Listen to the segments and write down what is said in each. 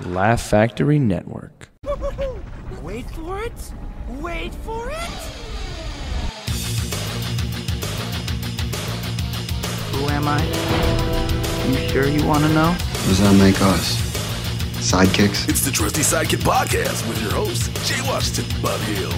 Laugh Factory Network. Wait for it. Wait for it. Who am I? You sure you want to know? What does that make us? Sidekicks? It's the Trusty Sidekick podcast with your hosts, Jay Washington, Bobby Hill.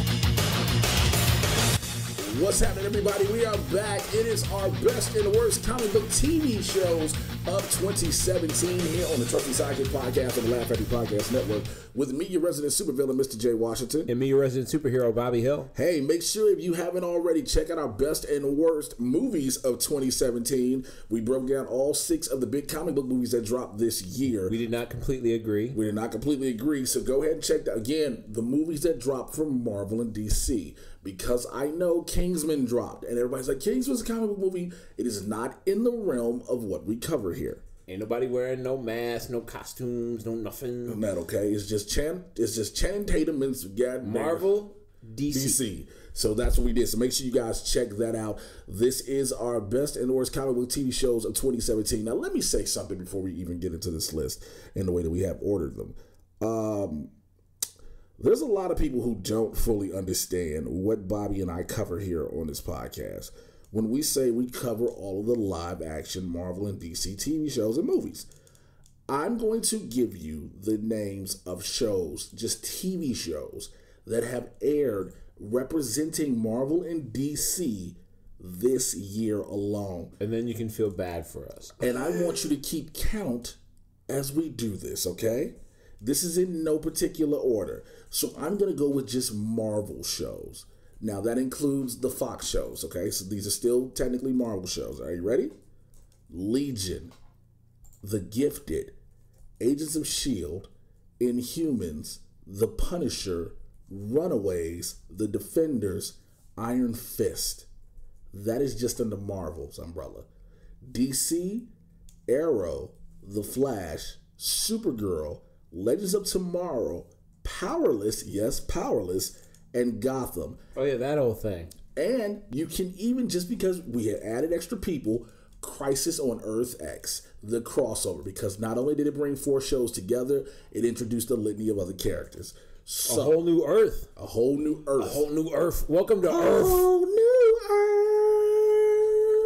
What's happening, everybody? We are back. It is our best and worst comic book TV shows of 2017 here on the Trusty Sidekick podcast on the Laugh Factory Podcast Network with me, your resident supervillain, Mr. Jay Washington. And me, your resident superhero, Bobby Hill. Hey, make sure if you haven't already, check out our best and worst movies of 2017. We broke down all 6 of the big comic book movies that dropped this year. We did not completely agree. So go ahead and check that. Again, the movies that dropped from Marvel and DC. Because I know Kingsman dropped, and everybody's like, Kingsman's a comic book movie. It is not in the realm of what we cover here. Ain't nobody wearing no masks, no costumes, no nothing. Not okay. It's just Channing Tatum and Marvel, DC. So that's what we did. So make sure you guys check that out. This is our best and worst comic book TV shows of 2017. Now, let me say something before we even get into this list and the way that we have ordered them. There's a lot of people who don't fully understand what Bobby and I cover here on this podcast when we say we cover all of the live action Marvel and DC TV shows and movies. I'm going to give you the names of shows, just TV shows, that have aired representing Marvel and DC this year alone. And then you can feel bad for us. And I want you to keep count as we do this, okay? This is in no particular order. So I'm going to go with just Marvel shows. Now, that includes the Fox shows, okay? So these are still technically Marvel shows. Are you ready? Legion, The Gifted, Agents of S.H.I.E.L.D., Inhumans, The Punisher, Runaways, The Defenders, Iron Fist. That is just under Marvel's umbrella. DC, Arrow, The Flash, Supergirl, Legends of Tomorrow, Powerless, yes, Powerless, and Gotham. Oh, yeah, that whole thing. And you can even, just because we had added extra people, Crisis on Earth X, the crossover, because not only did it bring 4 shows together, it introduced a litany of other characters. So, a whole new Earth. A whole new Earth. A whole new Earth. Welcome to Earth. A whole new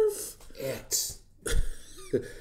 Earth. X.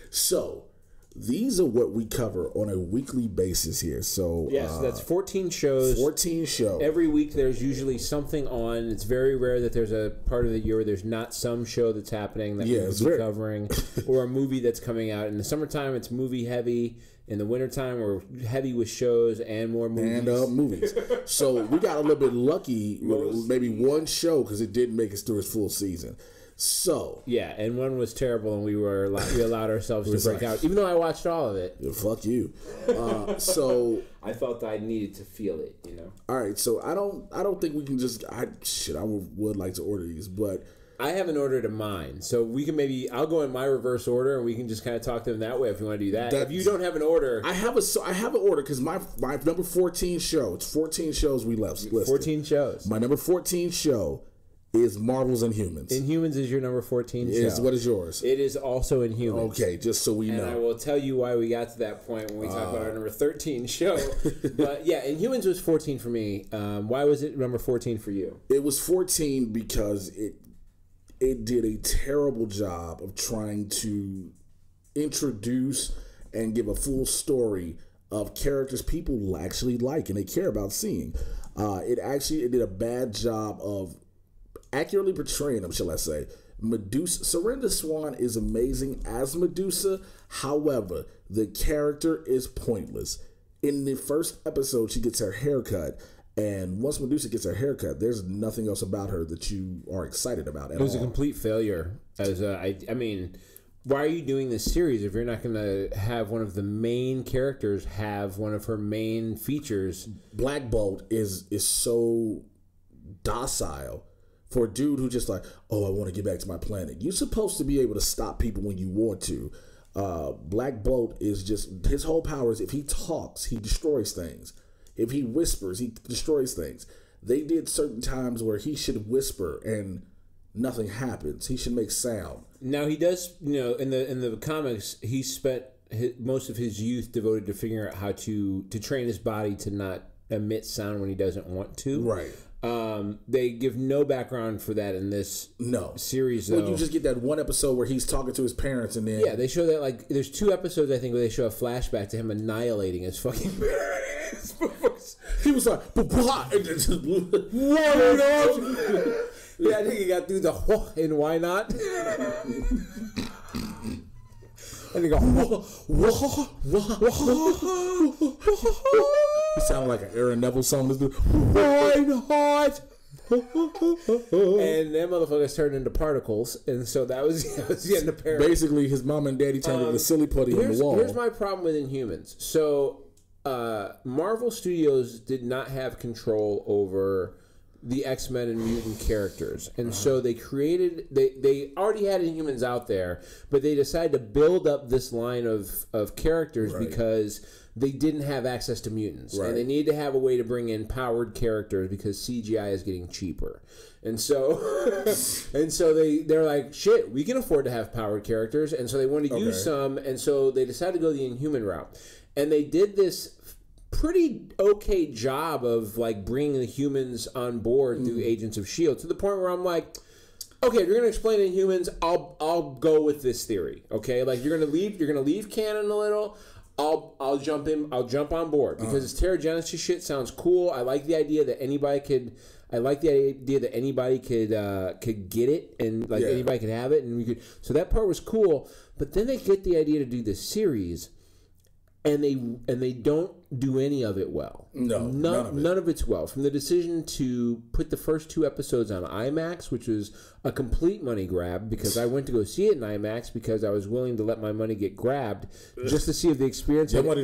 So, these are what we cover on a weekly basis here. So yes, that's 14 shows. 14 shows. Every week there's usually something on. It's very rare that there's a part of the year where there's not some show that's happening that we'll be covering, or a movie that's coming out. In the summertime, it's movie heavy. In the wintertime, we're heavy with shows and more movies. And movies. So we got a little bit lucky with maybe one show because it didn't make it through its full season. So yeah, and one was terrible, and we allowed ourselves to break out, even though I watched all of it. Yeah, fuck you. So I felt I needed to feel it, you know. All right, so I don't think we can just. I would like to order these, but I haven't ordered a mine, so we can I'll go in my reverse order, and we can just kind of talk to them that way if you want to do that. If you don't have an order, I have an order because my number 14 show. It's 14 shows we left. 14 shows. My number 14 show is Marvel's Inhumans. Inhumans is your number 14 show. What is yours? It is also Inhumans. Okay, just so we know. And I will tell you why we got to that point when we talk about our number 13 show. But yeah, Inhumans was 14 for me. Why was it number 14 for you? It was 14 because it did a terrible job of trying to introduce and give a full story of characters people actually like and they care about seeing. It did a bad job of accurately portraying them, shall I say. Medusa, Surrender Swan is amazing as Medusa. However, the character is pointless. In the first episode, she gets her haircut, and once Medusa gets her haircut, there's nothing else about her that you are excited about at all. It was a complete failure. I mean, why are you doing this series if you're not going to have one of the main characters have one of her main features? Black Bolt is so docile. For a dude who just like, oh, I want to get back to my planet. You're supposed to be able to stop people when you want to. Black Bolt is just, his whole power is if he talks, he destroys things. If he whispers, he destroys things. They did certain times where he should whisper and nothing happens. He should make sound. Now he does, in the comics, he spent most of his youth devoted to figuring out how to train his body to not emit sound when he doesn't want to. Right. They give no background for that in this series, though. Well, you just get that one episode where he's talking to his parents, and then... Yeah, they show that, like, there's 2 episodes, I think, where they show a flashback to him annihilating his fucking parents. He was like, and then just blew it. Yeah, I think he got through the and why not? And he go, he sounded like an Aaron Neville song. This dude, why not? And them motherfuckers turned into particles, and so that was the end of parents. Basically, his mom and daddy turned into silly putty on the wall. Here's my problem with Inhumans. So, Marvel Studios did not have control over the X-Men and mutant characters, and so they created. They already had Inhumans out there, but they decided to build up this line of characters because they didn't have access to mutants, and they needed to have a way to bring in powered characters because CGI is getting cheaper, and so they're like, shit, we can afford to have powered characters, and so they wanted to use some, and so they decided to go the Inhuman route, and they did this pretty okay job of like bringing the humans on board through Agents of S.H.I.E.L.D. to the point where I'm like, okay, if you're gonna explain Inhumans, I'll go with this theory. Okay, like you're gonna leave canon a little. I'll jump on board because this Terrigenesis shit sounds cool. I like the idea that anybody could get it and like anybody could have it and we could. So that part was cool. But then they get the idea to do this series, and they don't do any of it well. No, none of it's well. From the decision to put the first 2 episodes on IMAX, which was a complete money grab, because I went to go see it in IMAX because I was willing to let my money get grabbed just to see if the experience your money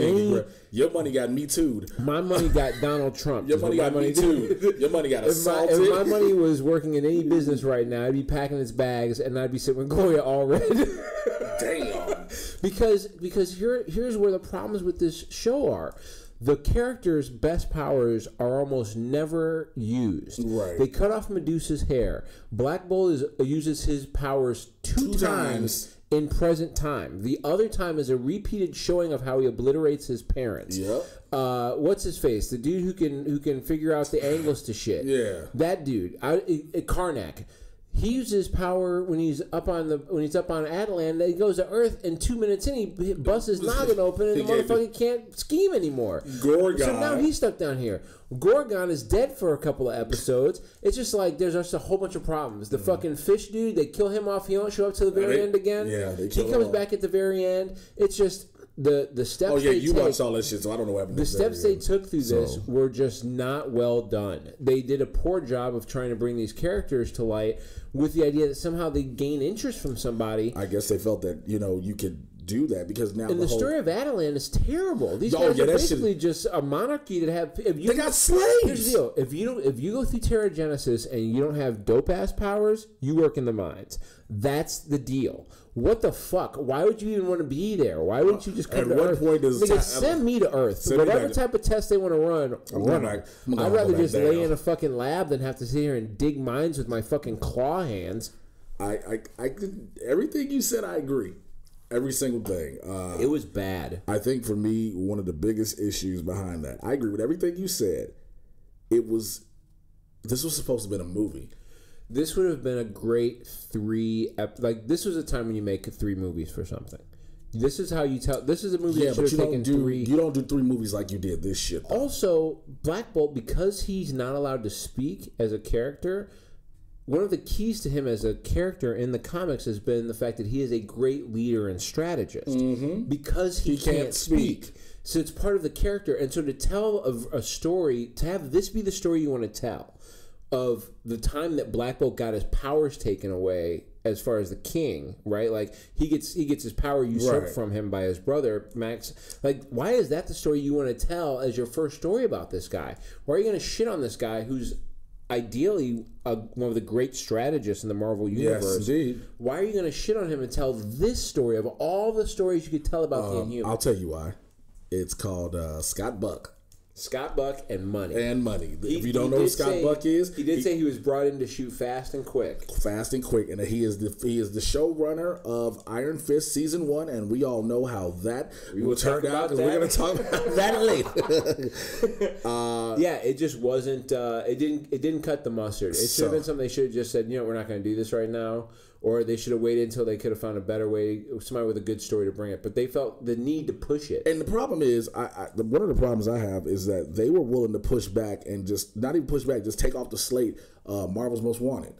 got me too'd. My money got Donald Trump. Your money got me too'd. Your money got assaulted. If my money was working in any business right now, I'd be packing its bags and I'd be sitting with Gloria Allred. Damn. Because here's where the problems with this show are. The characters' best powers are almost never used. Right. They cut off Medusa's hair. Black Bolt uses his powers two times in present time. The other time is a repeated showing of how he obliterates his parents. Yep. What's his face? The dude who can figure out the angles to shit. Yeah. That dude. Karnak. He uses his power when he's up on Attilan. He goes to Earth, and 2 minutes in, he busts his noggin open, and the motherfucker can't scheme anymore. Gorgon. So now he's stuck down here. Gorgon is dead for a couple of episodes. It's just like there's just a whole bunch of problems. The fucking fish dude, they kill him off. He don't show up to the very end again. Yeah, he comes back at the very end. It's just the steps. Oh yeah, you watched all that shit, so I don't know what happened. The steps they took through this were just not well done. They did a poor job of trying to bring these characters to light with the idea that somehow they gain interest from somebody. I guess they felt that you could do that because now the story of Attilan is terrible. These guys are basically just a monarchy that have. They got slaves. Here's the deal: if you go through Terrigenesis and you don't have dope ass powers, you work in the mines. That's the deal. What the fuck? Why would you even want to be there? Why wouldn't you just come to Earth? Send me to Earth. Whatever type of test they want to run. I'd rather just lay in a fucking lab than have to sit here and dig mines with my fucking claw hands. Everything you said, I agree. Every single thing. It was bad. I think for me, one of the biggest issues behind that, I agree with everything you said. This was supposed to have been a movie. This would have been a great this was a time when you make 3 movies for something. This is how you tell. This is a movie that should have taken 3. You don't do 3 movies like you did this shit, though. Also, Black Bolt, because he's not allowed to speak as a character, one of the keys to him as a character in the comics has been the fact that he is a great leader and strategist. Because he can't speak. So it's part of the character. And so to tell a story, to have this be the story you want to tell, of the time that Black Bolt got his powers taken away as far as the king, right? Like he gets his power usurped from him by his brother Max. Like, why is that the story you want to tell as your first story about this guy? Why are you going to shit on this guy who's ideally one of the great strategists in the Marvel universe? Yes, indeed. Why are you going to shit on him and tell this story of all the stories you could tell about the Inhumans? I'll tell you why. It's called Scott Buck. Scott Buck and money. If you don't know who Scott Buck is, he did say he was brought in to shoot Fast and Quick. And he is the showrunner of Iron Fist season 1, and we all know how that turned out because we're going to talk about that later. Yeah, it just wasn't. It didn't cut the mustard. It should have been something they should have just said. We're not going to do this right now. Or they should have waited until they could have found a better way, somebody with a good story to bring it. But they felt the need to push it. And the problem is, one of the problems I have is that they were willing to push back and just, not even push back, just take off the slate Marvel's Most Wanted.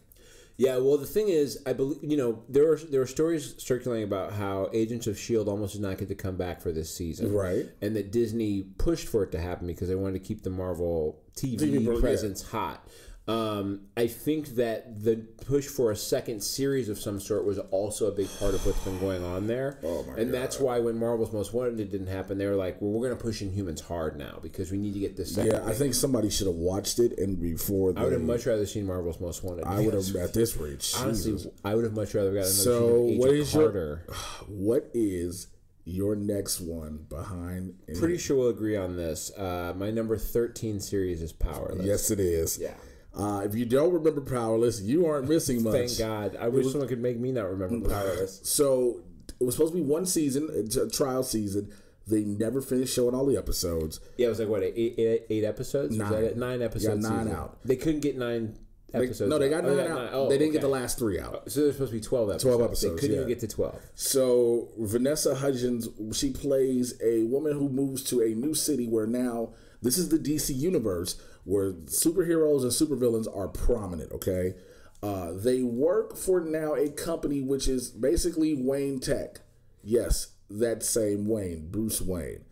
Yeah, well, the thing is, I believe, there are stories circulating about how Agents of S.H.I.E.L.D. almost did not get to come back for this season. Right. And that Disney pushed for it to happen because they wanted to keep the Marvel TV presence hot. I think that the push for a second series of some sort was also a big part of what's been going on there. Oh my and God. That's why when Marvel's Most Wanted didn't happen, they were like, well, we're going to push Inhumans hard now because we need to get this second. Yeah, I think somebody should have watched it and before. I would have much rather seen Marvel's Most Wanted. I would have at this rate. Honestly, Jesus. I would have much rather got another So Agent what is Carter. What is your next one behind? Pretty sure we'll agree on this. My number 13 series is Powerless. Yes, it is. Yeah. If you don't remember Powerless, you aren't missing much. Thank God. I wish someone could make me not remember Powerless. So it was supposed to be one season, a trial season. They never finished showing all the episodes. Yeah, it was like, what, eight episodes? 9. Was that it? 9 episodes. Got 9 out. They couldn't get 9 episodes. They got 9 out. Oh, they didn't get the last 3 out. So there's supposed to be 12 episodes. 12 episodes, They couldn't even get to 12. So Vanessa Hudgens, she plays a woman who moves to a new city where now, this is the DC universe, where superheroes and supervillains are prominent, okay? They work for now a company which is basically Wayne Tech. Yes, that same Wayne, Bruce Wayne.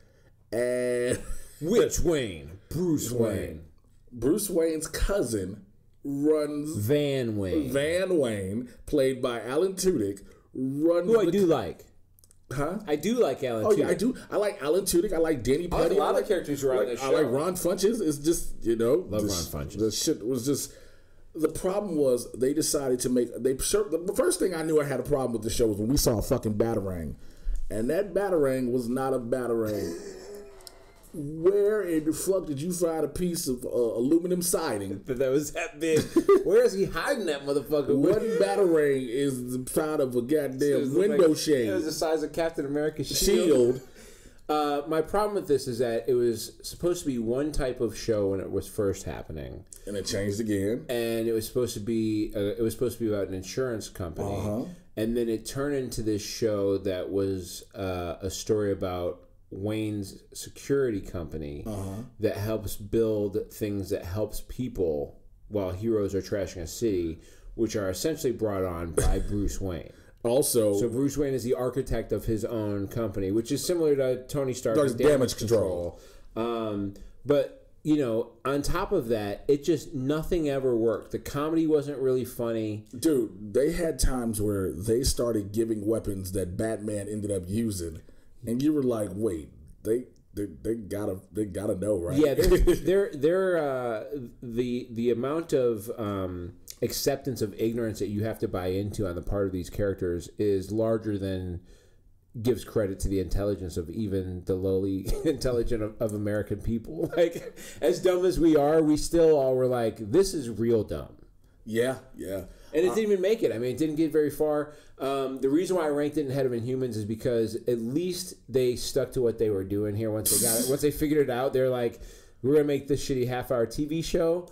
And Which Wayne? Bruce Wayne. Bruce Wayne's cousin runs Van Wayne. Van Wayne, played by Alan Tudyk, runs. Who I do like. Huh? I do like Alan Tudyk. Oh, yeah, I do. I like Alan Tudyk. I like Danny Putty. I like a lot of characters who are on this show. I like Ron Funches. It's just, Love Ron Funches. The shit was just... The problem was they decided to make... The first thing I knew I had a problem with the show was when we saw a fucking Batarang. And that Batarang was not a Batarang. Where in the fuck did you find a piece of aluminum siding? That was that big. Where is he hiding that motherfucker? One Batarang is the side of a goddamn window shade. It was the size of Captain America's shield. My problem with this is that it was supposed to be one type of show when it was first happening, and it changed again. And it was supposed to be about an insurance company, and then it turned into this show that was a story about Wayne's security company that helps build things that helps people while heroes are trashing a city, which are essentially brought on by Bruce Wayne. So Bruce Wayne is the architect of his own company, which is similar to Tony Stark's Damage Control. But, on top of that, it just, nothing ever worked. The comedy wasn't really funny. Dude, they had times where they started giving weapons that Batman ended up using. And you were like, wait, they gotta know, right? Yeah, the amount of acceptance of ignorance that you have to buy into on the part of these characters is larger than gives credit to the intelligence of even the lowly intelligent of American people. Like, as dumb as we are, we still all were like, this is real dumb. Yeah. And it didn't even make it. I mean, it didn't get very far. The reason why I ranked it ahead of Inhumans is because at least they stuck to what they were doing here. Once they got it, once they figured it out, they're like, we're going to make this shitty half-hour TV show.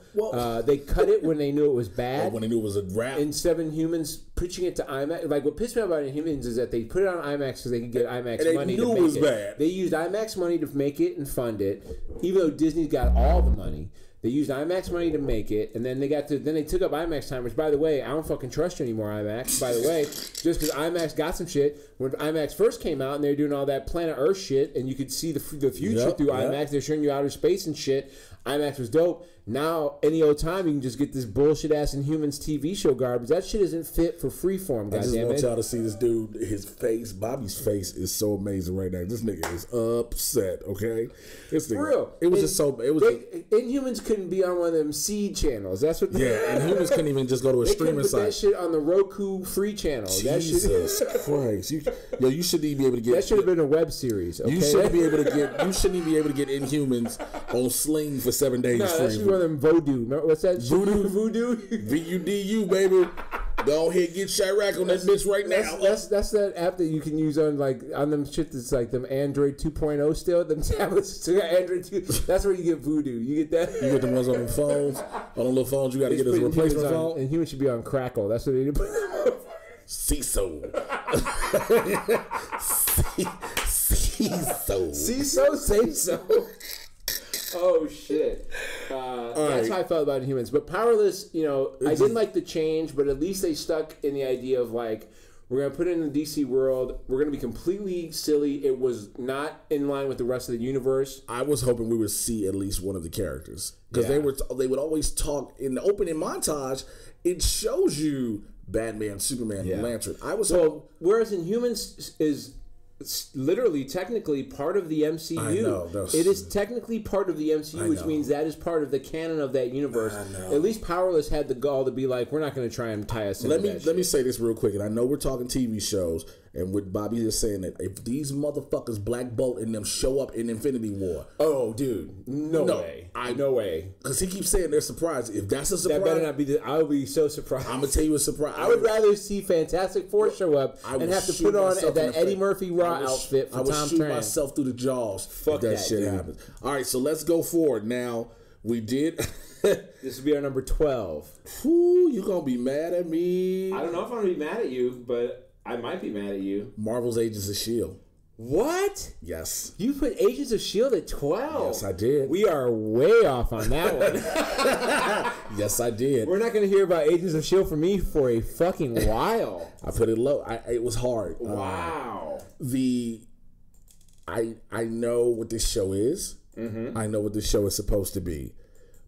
They cut it when they knew it was bad. When they knew it was a wrap. Instead of Inhumans pitching it to IMAX. Like, what pissed me off about Inhumans is that they put it on IMAX because they could get IMAX money to make it. They knew it was bad. They used IMAX money to make it and fund it, even though Disney's got all the money. They used IMAX money to make it, and then they took up IMAX time, which, by the way, I don't fucking trust you anymore, IMAX, by the way, just because IMAX got some shit. When IMAX first came out and they were doing all that Planet Earth shit, and you could see the future through IMAX, they're showing you outer space and shit, IMAX was dope. Now, any old time, you can just get this bullshit-ass Inhumans TV show garbage. That shit isn't fit for Freeform, goddammit. I just want y'all to see this dude, his face. Bobby's face is so amazing right now. This nigga is upset, okay? This nigga, for real. It was just so... Inhumans couldn't be on one of them seed channels. That's what... Yeah, Inhumans couldn't even just go to a streaming site. That shit on the Roku free channel. Jesus Christ. You shouldn't even be able to get... That should have been a web series, okay? You shouldn't be able to get Inhumans on Sling for 7 days free. That should be one of them Voodoo. Remember, what's that? Voodoo? VUDU, baby. Go ahead, get Chirac on that bitch right now. That's that app that you can use on them shit that's like them Android 2.0 still. Them tablets still got Android 2. That's where you get Voodoo. You get that? You get the ones on the phones. On the little phones, you got to get as a replacement phone. And humans should be on Crackle. That's what they need to put them on. CISO. CISO, say so. Oh shit! That's how I felt about Inhumans. But Powerless, I didn't like the change, but at least they stuck in the idea of like, we're gonna put it in the DC world. We're gonna be completely silly. It was not in line with the rest of the universe. I was hoping we would see at least one of the characters because they would always talk in the opening montage. It shows you Batman, Superman, and Lantern. Whereas Inhumans is. It's literally, technically, part of the MCU. I know. It is technically part of the MCU, which means that is part of the canon of that universe. At least Powerless had the gall to be like, we're not going to try and tie us in. Let me say this real quick, and I know we're talking TV shows, and what Bobby is saying that if these motherfuckers Black Bolt and them show up in Infinity War, oh dude, no way, no way, because he keeps saying they're surprised. If that's a surprise, that better not be. I would be so surprised. I'm gonna tell you a surprise. I would rather see Fantastic Four show up and have to put on that Eddie Murphy outfit for Tom Trank. I would shoot myself through the jaws. Fuck if that shit happens. All right, so let's go forward. Now we did. This will be our number 12. Whew, you gonna be mad at me? I don't know if I'm gonna be mad at you, but I might be mad at you. Marvel's Agents of S.H.I.E.L.D. What? Yes. You put Agents of S.H.I.E.L.D. at 12? Yes, I did. We are way off on that one. Yes, I did. We're not going to hear about Agents of S.H.I.E.L.D. from me for a fucking while. I put it low. It was hard. Wow. I know what this show is. Mm-hmm. I know what this show is supposed to be.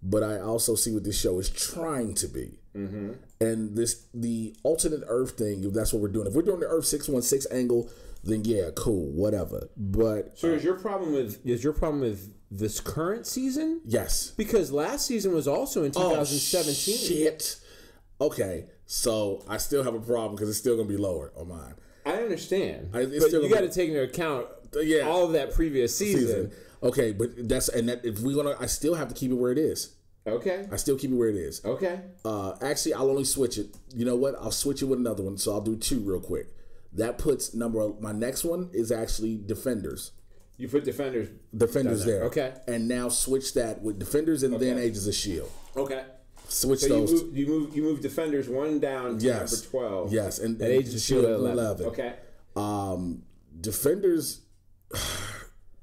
But I also see what this show is trying to be. Mm-hmm. And the alternate Earth thing, if that's what we're doing. If we're doing the Earth 616 angle, then yeah, cool, whatever. But so is your problem with this current season? Yes. Because last season was also in 2017. Oh, shit. Okay, so I still have a problem because it's still going to be lower on mine. I understand. But you got to take into account all of that previous season. Okay, but if we're gonna, I still have to keep it where it is. Okay. I still keep it where it is. Okay. Actually, I'll only switch it. You know what? I'll switch it with another one. So I'll do two real quick. That puts my next one is actually Defenders. You put Defenders there. Okay. And now switch that with Defenders and then Agents of S.H.I.E.L.D. Okay. Switch so those. You move Defenders one down to number 12. Yes, and Agents of S.H.I.E.L.D. 11. Okay. Defenders,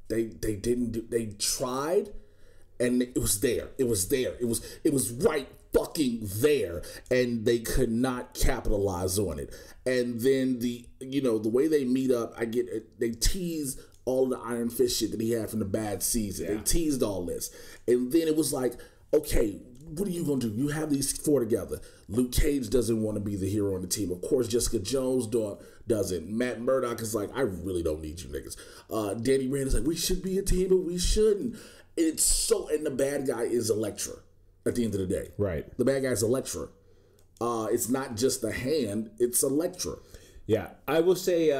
they tried, and it was there. It was right fucking there, and they could not capitalize on it. And then the way they meet up, they tease all the Iron Fist shit that he had from the bad season. They teased all this, and then it was like, okay, what are you gonna do? You have these four together. Luke Cage doesn't want to be the hero on the team. Of course, Jessica Jones doesn't. Matt Murdock is like, I really don't need you niggas. Danny Rand is like, we should be a team, but we shouldn't. And the bad guy is Elektra at the end of the day. Right. The bad guy is Elektra. It's not just the Hand, it's Elektra. Yeah. I will say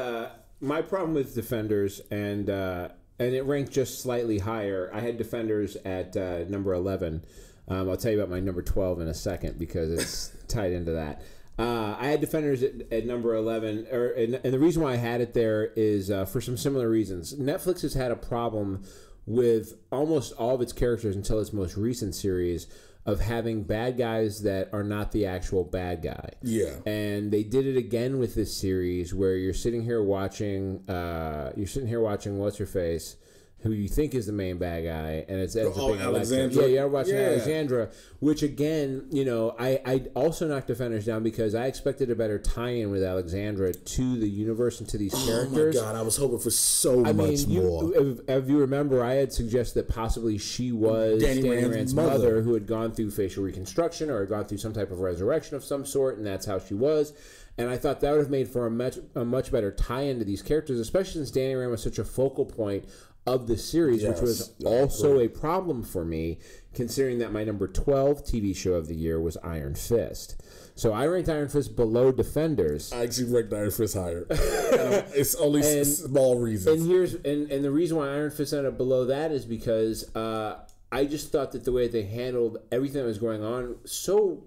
my problem with Defenders, and it ranked just slightly higher. I had Defenders at number 11. I'll tell you about my number 12 in a second because it's tied into that. I had Defenders at number 11, and the reason why I had it there is for some similar reasons. Netflix has had a problem with almost all of its characters until its most recent series of having bad guys that are not the actual bad guy. Yeah. And they did it again with this series where you're sitting here watching what's her face, who you think is the main bad guy, and it's ends up being Alexandra. Yeah, you're watching Alexandra, which again, I also knocked Defenders down because I expected a better tie-in with Alexandra to the universe and to these characters. Oh my God, I was hoping for so much more. If you remember, I had suggested that possibly she was Danny Rand's mother who had gone through facial reconstruction or had gone through some type of resurrection of some sort, and that's how she was. And I thought that would have made for a much better tie-in to these characters, especially since Danny Rand was such a focal point of the series, which was also a problem for me, considering that my number 12 TV show of the year was Iron Fist. So I ranked Iron Fist below Defenders. I actually ranked Iron Fist higher. It's only small reasons. And the reason why Iron Fist ended up below that is because I just thought that the way they handled everything that was going on so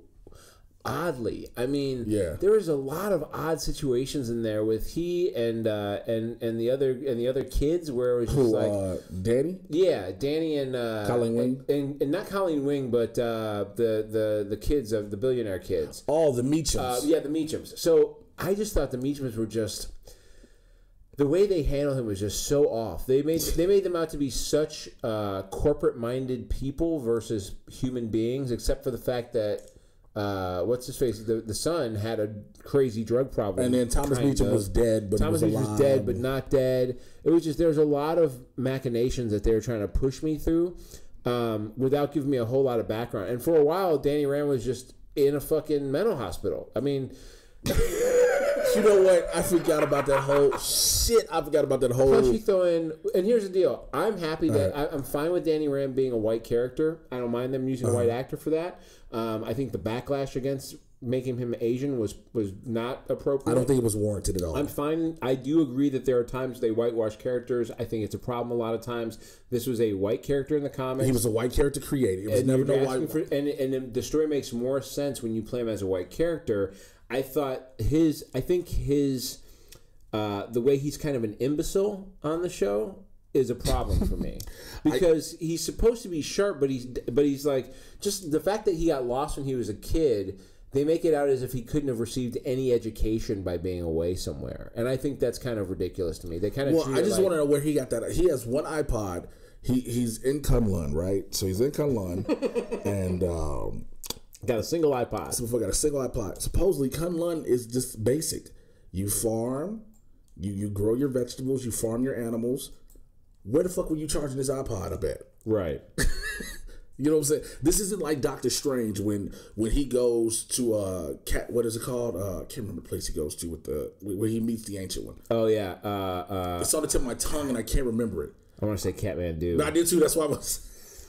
oddly. I mean, there was a lot of odd situations in there with he and the other kids where it was just like Danny? Yeah, Danny and Colleen Wing? And not Colleen Wing, but the kids of the billionaire kids. Oh, the Meachums. Yeah, the Meachums. So I just thought the Meachums were just, the way they handled him was just so off. They made them out to be such corporate minded people versus human beings, except for the fact that what's his face? The son had a crazy drug problem, and then Thomas Meacham was dead, but Thomas Meacham was dead, but not dead. It was just, there was a lot of machinations that they were trying to push me through, without giving me a whole lot of background. And for a while, Danny Rand was just in a fucking mental hospital. I mean, you know what? I forgot about that whole shit. Plus, you throw in, and here's the deal. I'm happy that I'm fine with Danny Rand being a white character. I don't mind them using a white actor for that. I think the backlash against making him Asian was not appropriate. I don't think it was warranted at all. I'm fine. I do agree that there are times they whitewash characters. I think it's a problem a lot of times. This was a white character in the comics. He was a white character created. It was never no white. And the story makes more sense when you play him as a white character. I think his the way he's kind of an imbecile on the show is a problem for me, because he's supposed to be sharp, but he's like, just the fact that he got lost when he was a kid. They make it out as if he couldn't have received any education by being away somewhere, and I think that's kind of ridiculous to me. They kind of I just want to know where he got that. He has one iPod. He's in Kunlun, right? So he's in Kunlun, and got a single iPod. So got a single iPod. Supposedly, Kunlun is just basic. You farm, you grow your vegetables, you farm your animals. Where the fuck were you charging this iPod? I bet. Right. You know what I'm saying? This isn't like Doctor Strange when he goes to what is it called? I can't remember the place he goes to where he meets the ancient one. Oh yeah. It's on the tip of my tongue and I can't remember it. I want to say Catmandu. No, I did too. That's why I want to say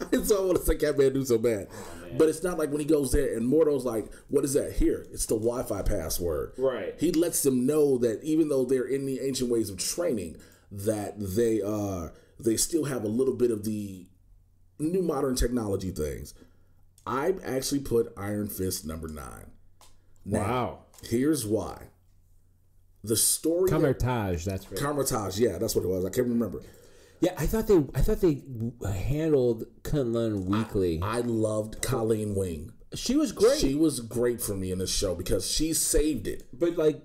Catmandu so bad. Oh, but it's not like when he goes there and Mordo's like, "What is that?" Here, it's the Wi-Fi password. Right. He lets them know that even though they're in the ancient ways of training, that they still have a little bit of the new modern technology things. I actually put Iron Fist number 9. Now, wow. Here's why. The story. Camertage, that's right. Camertage, yeah, that's what it was. I can't remember. Yeah, I thought they handled Kunlun weakly. I loved Colleen Wing. She was great. She was great for me in this show because she saved it. But like,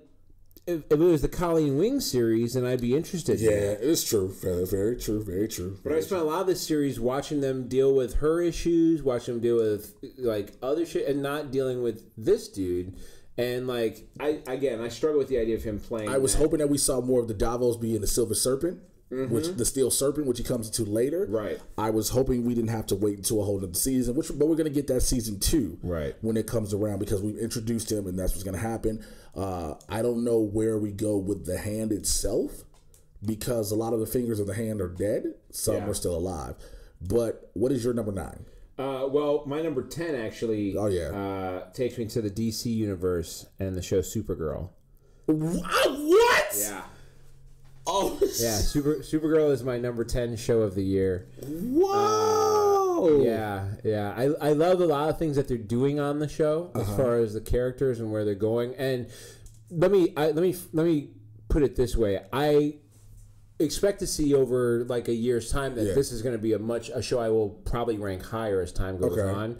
if it was the Colleen Wing series, then I'd be interested. Yeah, it's true. Very true. Very true. But I spent a lot of this series watching them deal with her issues, watching them deal with like other shit, and not dealing with this dude. And like, I struggle with the idea of him playing. I was hoping that we saw more of the Davos being the Silver Serpent. Mm-hmm. Which the Steel Serpent, which he comes into later. Right. I was hoping we didn't have to wait until a whole other season, but we're going to get that season 2 right when it comes around because we've introduced him and that's what's going to happen. I don't know where we go with the hand itself because a lot of the fingers of the hand are dead. Some are still alive. But what is your number 9? Well, my number 10 actually takes me to the DC universe and the show Supergirl. What? Yeah. Oh yeah, Supergirl is my number 10 show of the year. Whoa! Yeah. I love a lot of things that they're doing on the show as far as the characters and where they're going. And let me put it this way: I expect to see over like a year's time that this is going to be a show I will probably rank higher as time goes on.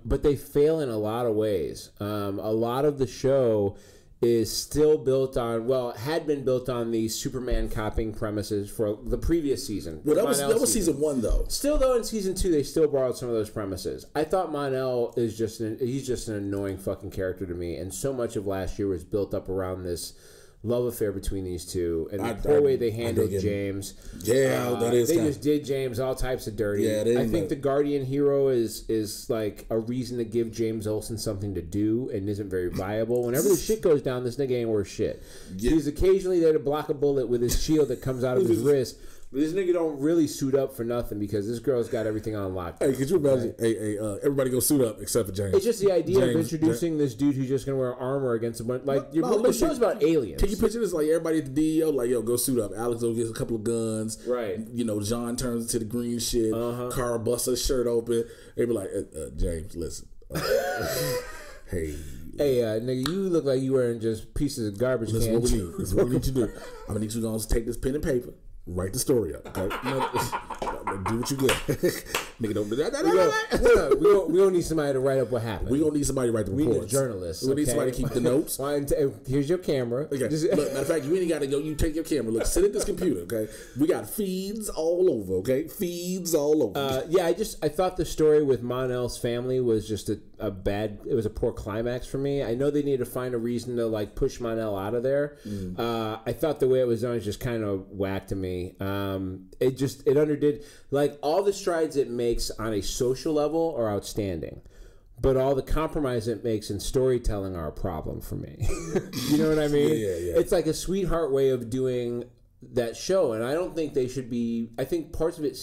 But they fail in a lot of ways. A lot of the show is still built on, had been built on the Superman copying premises for the previous season. Well, that was season 1, though. Still, though, in season 2, they still borrowed some of those premises. I thought Mon-El is he's just an annoying fucking character to me, and so much of last year was built up around this love affair between these two, and the poor way they handled James. Yeah, that is. They just did James all types of dirty. Yeah, I think the Guardian hero is like a reason to give James Olsen something to do, and isn't very viable. Whenever the shit goes down, this nigga ain't worth shit. Yeah. He's occasionally there to block a bullet with his shield that comes out of his wrist. But this nigga don't really suit up for nothing because this girl's got everything on lock. Hey, could you imagine? Right? Hey, everybody go suit up except for James. It's just the idea of introducing this dude who's just gonna wear armor against a bunch. Like the show's about aliens. Can you picture this? Like everybody at the DEO, like yo, go suit up. Alex will get a couple of guns. Right. You know, John turns into the green shit. Carl busts his shirt open. They be like, James, listen. Hey, nigga, you look like you wearing just pieces of garbage cans. This is what we need to do. I'm gonna need you guys to take this pen and paper. Write the story up, okay? Do what you get. Nigga, don't do that. We don't need somebody to write up what happened. We don't need somebody to write the reports. We need journalists. We need somebody to keep the notes. Here's your camera. Okay. Look, matter of fact, you ain't got to go. You take your camera. Look, sit at this computer, okay? We got feeds all over, okay? Feeds all over. I thought the story with Mon-El's family was just it was a poor climax for me. I know they need to find a reason to like push Mon-El out of there. I thought the way it was done was just kind of whack to me. It underdid, like, all the strides it makes on a social level are outstanding, but all the compromise it makes in storytelling are a problem for me. You know what I mean? Yeah. It's like a sweetheart way of doing that show, and I don't think they should be. I think parts of it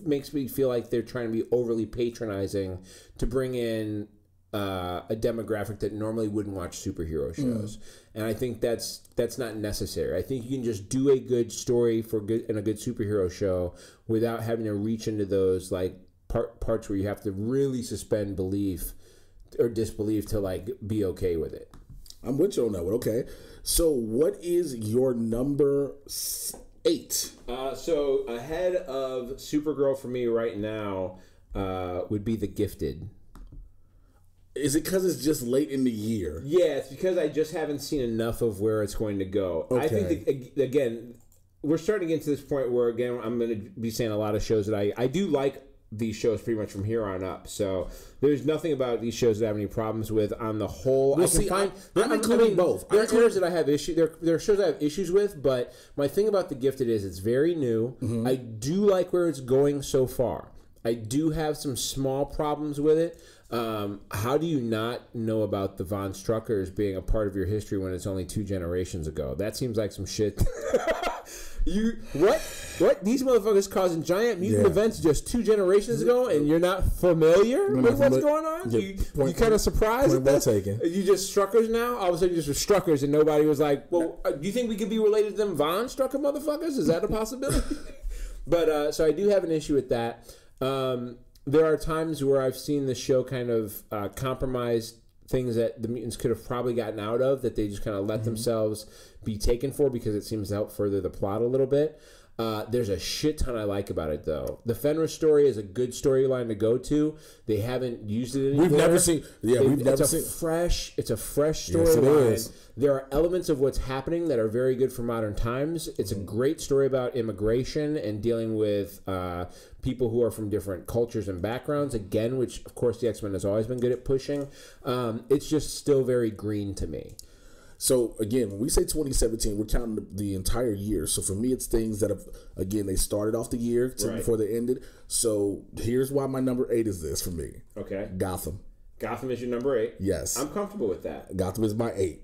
makes me feel like they're trying to be overly patronizing to bring in a demographic that normally wouldn't watch superhero shows, and I think that's not necessary. I think you can just do a good story in a good superhero show without having to reach into those like parts where you have to really suspend belief or disbelief to like be okay with it. I'm with you on that one. Okay, so what is your number 8? So ahead of Supergirl for me right now would be The Gifted. Is it because it's just late in the year? Yeah, it's because I just haven't seen enough of where it's going to go. Okay. I think, again, we're starting to get to this point where, again, I'm going to be saying a lot of shows that I do like these shows pretty much from here on up. So there's nothing about these shows that I have any problems with on the whole. Well, I'm including both. There are shows that I have issues. There are shows I have issues with, but my thing about The Gifted is it's very new. Mm-hmm. I do like where it's going so far. I do have some small problems with it. How do you not know about the Von Struckers being a part of your history when it's only 2 generations ago? That seems like some shit. What? These motherfuckers causing giant mutant events just 2 generations ago, and you're not familiar with what's going on? You kind of surprised at that? You just Struckers now? All of a sudden you just were Struckers, and nobody was like, well, do you think we could be related to them Von Strucker motherfuckers? Is that a possibility? But, so I do have an issue with that. There are times where I've seen the show kind of compromise things that the mutants could have probably gotten out of, that they just kind of let themselves be taken for because it seems to help further the plot a little bit. There's a shit ton I like about it, though. The Fenris story is a good storyline to go to. They haven't used it anymore. We've never seen. Yeah, it's a fresh storyline. Yes, there are elements of what's happening that are very good for modern times. It's a great story about immigration and dealing with people who are from different cultures and backgrounds. Again, which of course the X-Men has always been good at pushing. It's just still very green to me. So, again, when we say 2017, we're counting the entire year. So, for me, it's things that have, again, they started off the year before they ended. So, here's why my number 8 is this for me. Okay. Gotham. Gotham is your number 8? Yes. I'm comfortable with that. Gotham is my 8.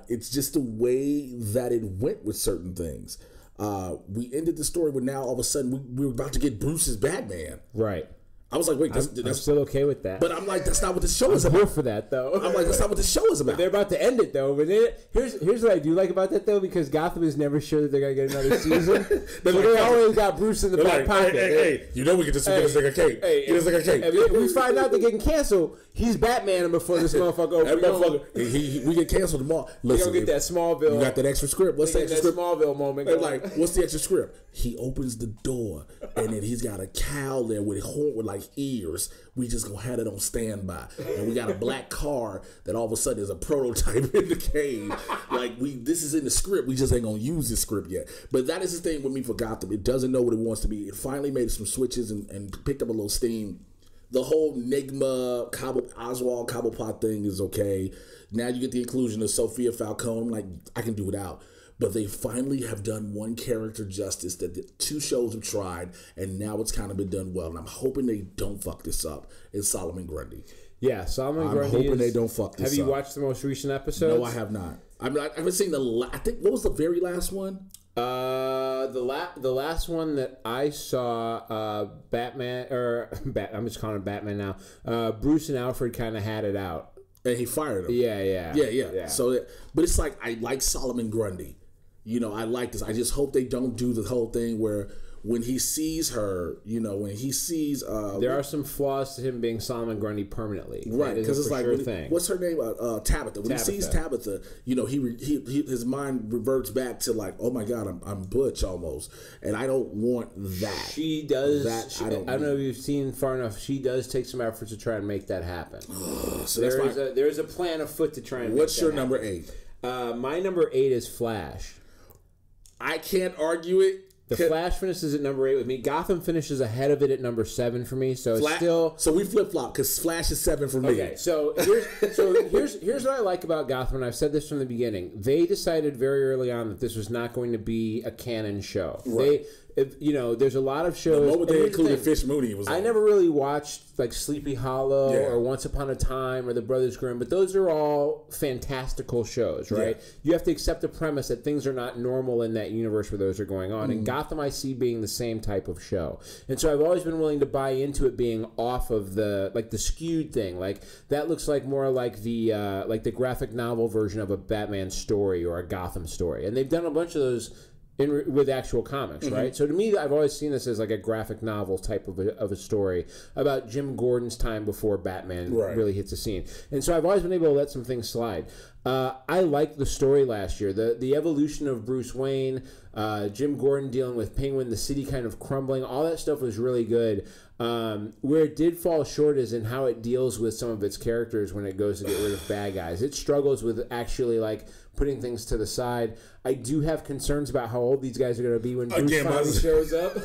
It's just the way that it went with certain things. We ended the story where now, all of a sudden, we were about to get Bruce's Batman. Right. I was like, wait, I'm still okay with that. But I'm like, that's not what the show is about. I'm here for that, though. I'm like, that's not what the show is about. They're about to end it, though. But here's what I do like about that, though, because Gotham is never sure that they're going to get another season. But they always got Bruce in the back pocket. Hey, you know we can just get this nigga cape. Get this nigga cape. If we find out they're getting canceled, he's Batman before this motherfucker. We get canceled tomorrow. Listen, get that Smallville. You got that extra script. What's the extra script? Smallville moment. Like, what's the extra script? He opens the door, and then he's got a cow there with like ears. We just gonna have it on standby. And we got a black car that all of a sudden is a prototype in the cave. Like this is in the script. We just ain't gonna use this script yet. But that is the thing with me for Gotham. It doesn't know what it wants to be. It finally made some switches and picked up a little steam. The whole Nigma, Oswald Cobblepot thing is okay. Now you get the inclusion of Sophia Falcone. I'm like, I can do without. But they finally have done one character justice that the 2 shows have tried, and now it's kind of been done well. And I'm hoping they don't fuck this up. It's Solomon Grundy. Yeah, Solomon Grundy. I'm hoping they don't fuck this up. Have you watched the most recent episode? No, I have not. I haven't seen I think, what was the very last one? The last one that I saw, Batman, I'm just calling him Batman now. Bruce and Alfred kind of had it out, and he fired him. Yeah. So, but it's like I like Solomon Grundy. You know, I like this. I just hope they don't do the whole thing where when he sees her, you know, when he sees... there are some flaws to him being Solomon Grundy permanently. Right, because it's like, what's her name? Tabitha. When he sees Tabitha, you know, his mind reverts back to like, oh my God, I'm Butch almost. And I don't want that. She does... I don't know if you've seen far enough. She does take some effort to try and make that happen. So there is a plan afoot to try and make that What's your number 8? My number 8 is Flash. I can't argue it. The Flash finishes at number 8 with me. Gotham finishes ahead of it at number 7 for me. So it's still... So we flip-flop because Flash is 7 for me. Okay, so here's what I like about Gotham, and I've said this from the beginning. They decided very early on that this was not going to be a canon show. Right. There's a lot of shows... The moment they included Fish Mooney, it was I never really watched like Sleepy Hollow or Once Upon a Time or The Brothers Grimm, but those are all fantastical shows, right? Yeah. You have to accept the premise that things are not normal in that universe where those are going on. And Gotham I see being the same type of show. And so I've always been willing to buy into it being off of the skewed thing. Like that looks like more like the graphic novel version of a Batman story or a Gotham story. And they've done a bunch of those with actual comics, right? So to me, I've always seen this as like a graphic novel type of a story about Jim Gordon's time before Batman really hits the scene. And so I've always been able to let some things slide. I liked the story last year. The evolution of Bruce Wayne, Jim Gordon dealing with Penguin, the city kind of crumbling, all that stuff was really good. Where it did fall short is in how it deals with some of its characters when it goes to get rid of bad guys. It struggles with actually like putting things to the side. I do have concerns about how old these guys are going to be when Bruce finally shows up.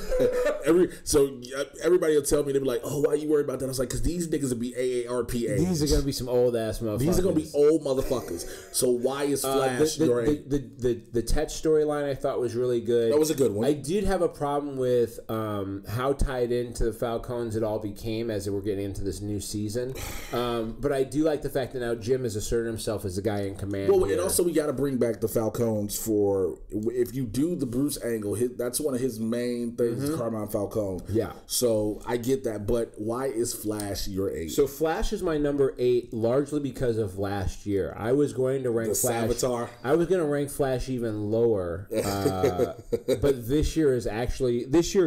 Everybody will tell me, they'll be like, oh, why are you worried about that? I was like, because these niggas will be AARP age. These are going to be some old-ass motherfuckers. These are going to be old motherfuckers. So why is Flash great? The Tetch storyline I thought was really good. That was a good one. I did have a problem with how tied into the Falcons it all became as we're getting into this new season. But I do like the fact that now Jim has asserted himself as the guy in command. Well, and also we got to bring back the Falcons for, if you do the Bruce angle, that's one of his main things, Carmine Falcone. Yeah. So I get that, but why is Flash your 8? So Flash is my number 8 largely because of last year. I was going to rank Flash. Savitar. I was going to rank Flash even lower, but this year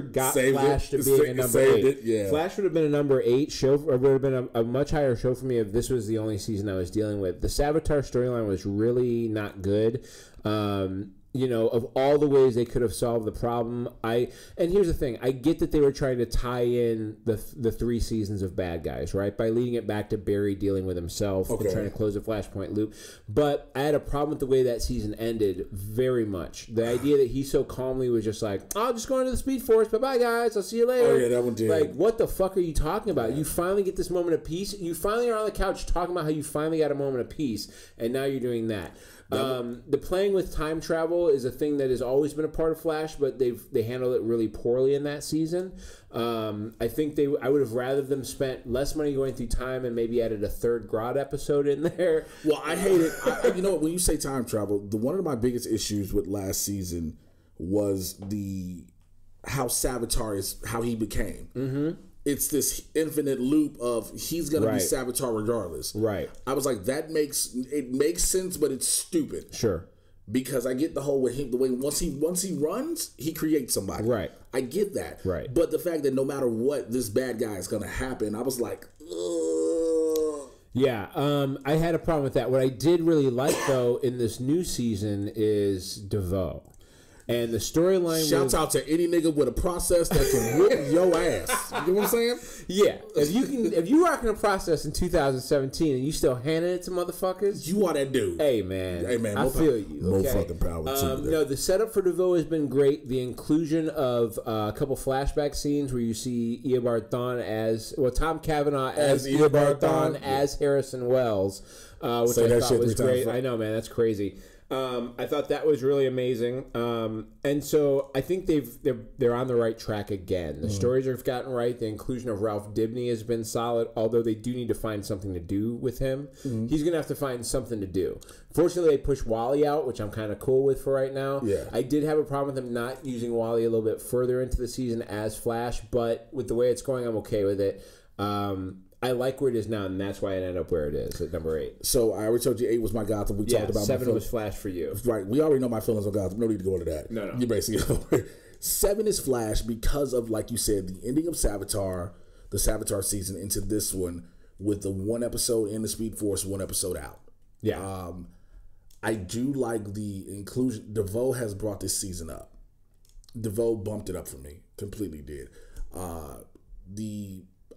got Flash to being a number 8. Flash would have been a number 8 show, or would have been a much higher show for me if this was the only season I was dealing with. The Savitar storyline was really not good. Of all the ways they could have solved the problem, and here's the thing, I get that they were trying to tie in the 3 seasons of bad guys, right? By leading it back to Barry dealing with himself and trying to close the Flashpoint loop. But I had a problem with the way that season ended very much. The idea that he so calmly was just like, I'll just go into the Speed Force, bye-bye guys, I'll see you later. Oh yeah, that one did. Like, what the fuck are you talking about? You finally get this moment of peace. You finally are on the couch talking about how you finally got a moment of peace, and now you're doing that. The playing with time travel is a thing that has always been a part of Flash, but they handled it really poorly in that season. I think I would have rather them spent less money going through time and maybe added a third Grodd episode in there. Well, I hate it. You know what? When you say time travel, one of my biggest issues with last season was how Savitar is, how he became. Mm-hmm. It's this infinite loop of he's going to be Savitar regardless. Right. I was like, it makes sense, but it's stupid. Sure. Because I get the whole way once he runs, he creates somebody. Right. I get that. Right. But the fact that no matter what, this bad guy is going to happen, I was like, ugh. Yeah, I had a problem with that. What I did really like, though, in this new season is DeVoe. And the storyline. Shouts out to any nigga with a process that can whip your ass. You know what I'm saying? Yeah. If you rocking a process in 2017 and you still handing it to motherfuckers, you are that dude. Hey man, I feel you. No Okay? fucking power to you. No, the setup for DeVoe has been great. The inclusion of a couple flashback scenes where you see Eobard Thawne as Tom Cavanaugh as Eobard Thawne as Harrison Wells, which I thought was great. I know, man, that's crazy. I thought that was really amazing, and so I think they're on the right track again. The stories have gotten right. The inclusion of Ralph Dibny has been solid, although they do need to find something to do with him. He's gonna have to find something to do. Fortunately, they pushed Wally out, which I'm kind of cool with for right now. Yeah. I did have a problem with them not using Wally a little bit further into the season as Flash, but with the way it's going, I'm okay with it. I like where it is now, and that's why it ended up where it is at number 8. So I already told you 8 was my Gotham. We talked about 7 was Flash for you. Right. We already know my feelings on Gotham. No need to go into that. No. You basically 7 is Flash because of, like you said, the ending of Savitar, the Savitar season into this one with the 1 episode in the Speed Force, 1 episode out. Yeah. I do like the inclusion. DeVoe has brought this season up. DeVoe bumped it up for me. Completely did.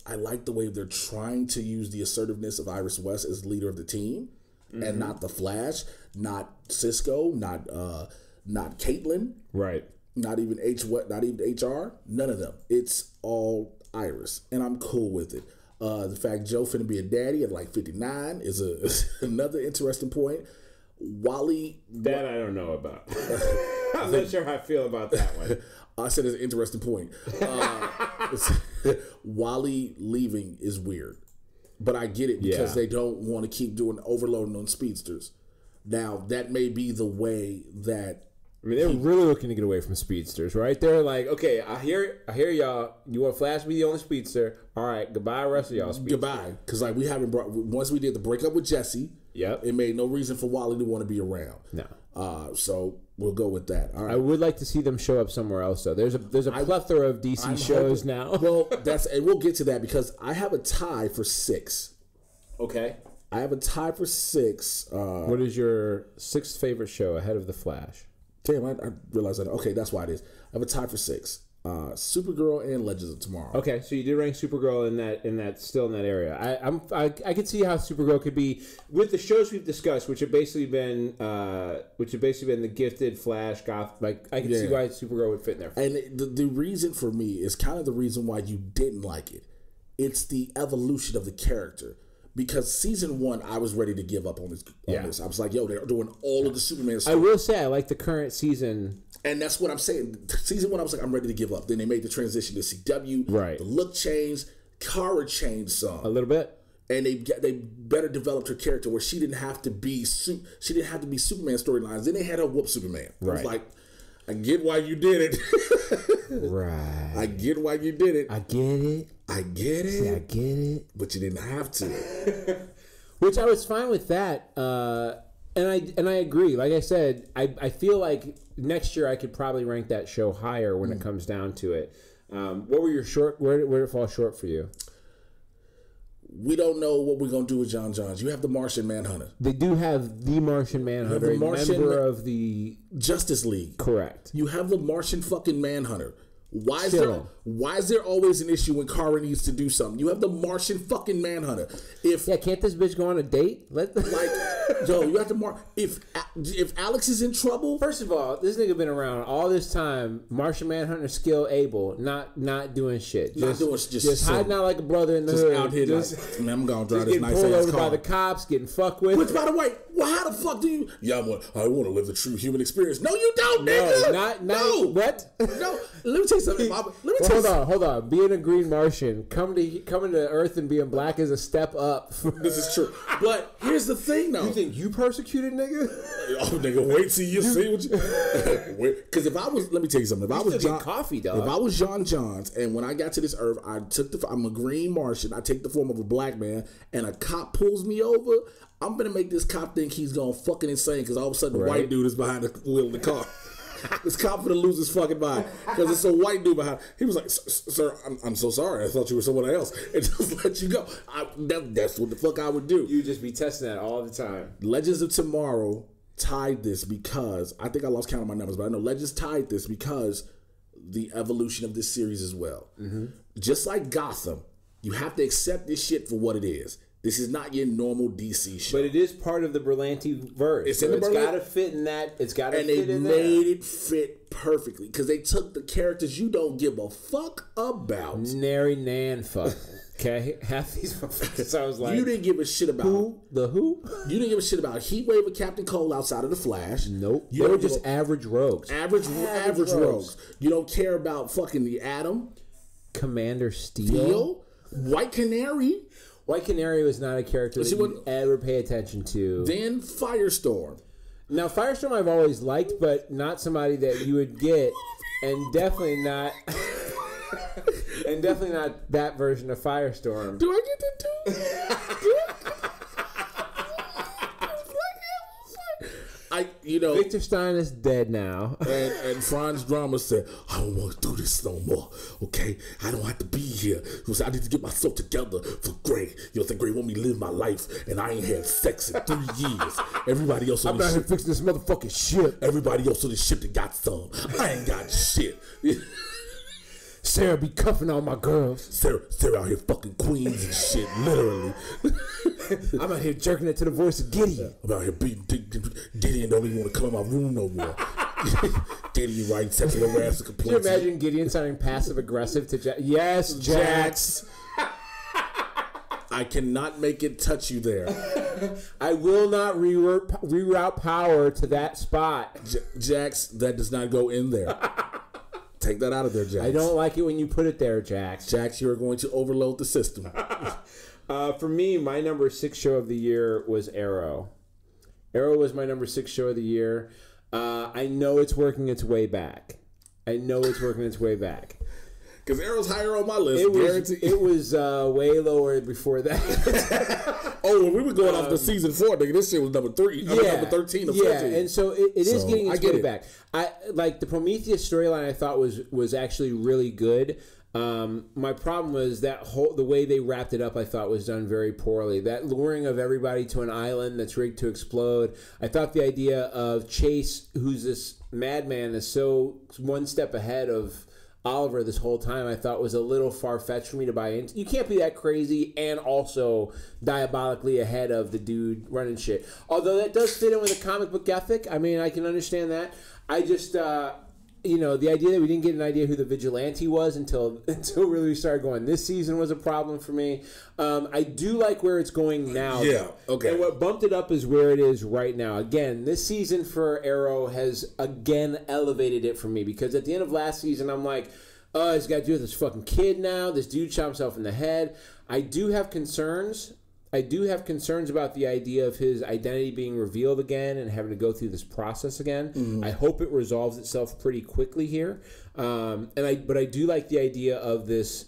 I like the way they're trying to use the assertiveness of Iris West as leader of the team, and not the Flash, not Cisco, not Caitlin, Right. not even HR, none of them. It's all Iris, and I'm cool with it. The fact Joe finna be a daddy at like 59 is another interesting point. Wally, that I don't know about. I'm not sure how I feel about that one. I said it's an interesting point. Wally leaving is weird, but I get it because they don't want to keep doing overloading on speedsters. Now that may be the way that. I mean, they're really looking to get away from speedsters, right? They're like, okay, I hear y'all. You want Flash to be the only speedster? All right, goodbye, rest of y'all. Speedsters. Goodbye, because like we haven't brought once we did the breakup with Jesse. Yep, it made no reason for Wally to want to be around. No, so we'll go with that. All right. I would like to see them show up somewhere else, though. There's a plethora of DC shows now. Well, and we'll get to that because I have a tie for 6. Okay, I have a tie for 6. What is your 6th favorite show ahead of The Flash? Damn, I realized that. Okay, that's why it is. I have a tie for 6. Supergirl and Legends of Tomorrow. Okay, so you did rank Supergirl in that area. I could see how Supergirl could be with the shows we've discussed, which have basically been the Gifted, Flash, Gotham. Like I can see why Supergirl would fit in there. And the reason for me is kind of the reason why you didn't like it. It's the evolution of the character. Because season 1, I was ready to give up on this. I was like, yo, they're doing all of the Superman stuff. I will say, I like the current season. And that's what I'm saying. Season 1, I was like, I'm ready to give up. Then they made the transition to CW. Right. The look changed. Kara changed some. A little bit. And they better developed her character where she didn't have to be Superman storylines. Then they had her whoop Superman. Right. I was like, I get why you did it. Right. I get why you did it. I get it. I get it. See, I get it. But you didn't have to. Which I was fine with that. And I agree. Like I said, I feel like next year I could probably rank that show higher when it comes down to it. What were your where did it fall short for you? We don't know what we're going to do with John Johns. You have the Martian Manhunter. They do have the Martian Manhunter, a member of the Justice League. Correct. You have the Martian fucking Manhunter. Why is there always an issue when Kara needs to do something? You have the Martian fucking Manhunter. Can't this bitch go on a date? You have to if Alex is in trouble. First of all, this nigga been around all this time. Martian Manhunter, skill able, not doing shit. Just hiding out like a brother in the hood. Out here, I'm gonna drive this nice ass car. Getting pulled over by the cops, getting fucked with. Which, by the way, how the fuck do you? Yeah, I want to live the true human experience. No, you don't, nigga. No. What? No. Let me tell you something. Hold on. Being a green Martian, coming to Earth and being black is a step up. This is true. But here's the thing, though. You think you persecuted, nigga? Oh, nigga, wait till you see what you. Because if I was, let me tell you something. If I was John Johns, and when I got to this Earth, I'm a green Martian. I take the form of a black man, and a cop pulls me over. I'm gonna make this cop think he's going fucking insane because all of a sudden the white dude is behind the wheel of the car. This cop gonna lose his fucking mind because it's a white dude behind. He was like, "Sir, I'm so sorry. I thought you were someone else," and just let you go. That's what the fuck I would do. You just be testing that all the time. Legends of Tomorrow tied this because I think I lost count of my numbers, but I know Legends tied this because the evolution of this series as well. Mm-hmm. Just like Gotham, you have to accept this shit for what it is. This is not your normal DC show. But it is part of the Berlanti verse. It's got to fit in that. It's got to fit in there. And they made it fit perfectly because they took the characters you don't give a fuck about. Nary nan fuck. Okay? Half these motherfuckers, I was like... You didn't give a shit about... Who? The who? You didn't give a shit about Heatwave or Captain Cole outside of The Flash. Nope. They were just average rogues. Average rogues. You don't care about fucking the Atom. Commander Steel. White Canary. White Canary was not a character that you ever pay attention to. Then Firestorm. Now, Firestorm I've always liked, but not somebody that you would get, and definitely not... and definitely not that version of Firestorm. Do I get to do? Victor Stein is dead now. And Franz Drama said, I don't want to do this no more. Okay? I don't have to be here. I need to get myself together for Greg. You think Greg want me to live my life and I ain't had sex in 3 years. Everybody else on I'm this out ship. here fixing this motherfucking ship. Everybody else on this ship that got some. I ain't got shit. Sarah be cuffing all my girls. Sarah out here fucking queens and shit, literally. I'm out here jerking it to the voice of Gideon. I'm out here beating Gideon. Don't even want to come in my room no more. Gideon writing sexual harassment complaints. Can you imagine Gideon sounding passive aggressive to Jax? Yes, Jax. I cannot make it touch you there. I will not reroute power to that spot. Jax, that does not go in there. Take that out of there, Jax. I don't like it when you put it there, Jax. Jax, you are going to overload the system. For me, my number 6 show of the year was Arrow. Arrow was my number 6 show of the year. I know it's working its way back. Because Arrow's higher on my list. It was way lower before that. When we were going off the season 4, nigga, this shit was number 3. Number 13 or 14. Yeah, and so it is getting its way back. I like the Prometheus storyline. I thought was actually really good. My problem was the way they wrapped it up, I thought was done very poorly. That luring of everybody to an island that's rigged to explode. I thought the idea of Chase, who's this madman, is so one step ahead of Oliver this whole time, I thought was a little far-fetched for me to buy into. You can't be that crazy and also diabolically ahead of the dude running shit. Although that does fit in with a comic book ethic. I mean, I can understand that. I just... the idea that we didn't get an idea who the vigilante was until really we started going, this season was a problem for me. I do like where it's going now. Yeah, okay. And what bumped it up is where it is right now. Again, this season for Arrow has again elevated it for me because at the end of last season, I'm like, oh, he's got to do with this fucking kid now. This dude shot himself in the head. I do have concerns about the idea of his identity being revealed again and having to go through this process again. Mm-hmm. I hope it resolves itself pretty quickly here. But I do like the idea of this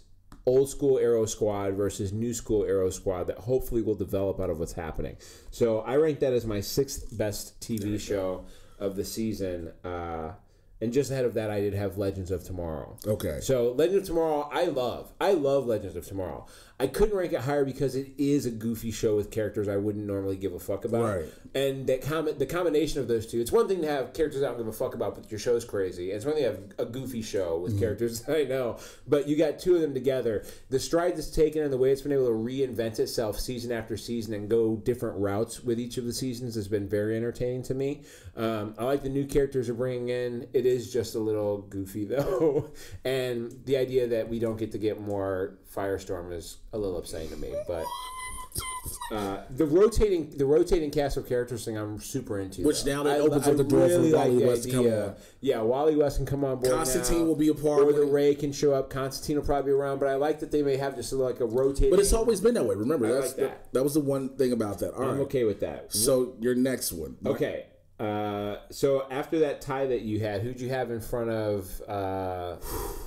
old school Arrow squad versus new school Arrow squad that hopefully will develop out of what's happening. So I rank that as my 6th best TV show of the season. And just ahead of that, I did have Legends of Tomorrow. Okay. So Legends of Tomorrow, I love Legends of Tomorrow. I couldn't rank it higher because it is a goofy show with characters I wouldn't normally give a fuck about. Right. And the combination of those two, it's one thing to have characters I don't give a fuck about, but your show's crazy. It's one thing to have a goofy show with characters that I know, but you got two of them together. The strides it's taken and the way it's been able to reinvent itself season after season and go different routes with each of the seasons has been very entertaining to me. I like the new characters they're bringing in. It is just a little goofy, though. And the idea that we don't get to get more Firestorm is a little upsetting to me, but the rotating cast of characters thing I'm super into. Which now that opens up the door for Wally West to come on. Yeah, Wally West can come on board. Constantine will be a part, or the Ray can show up. Constantine will probably be around, but I like that they may have just like a rotating. But it's always been that way. Remember, that was the one thing about that. I'm okay with that. So your next one, okay. So after that tie that you had, who'd you have in front of?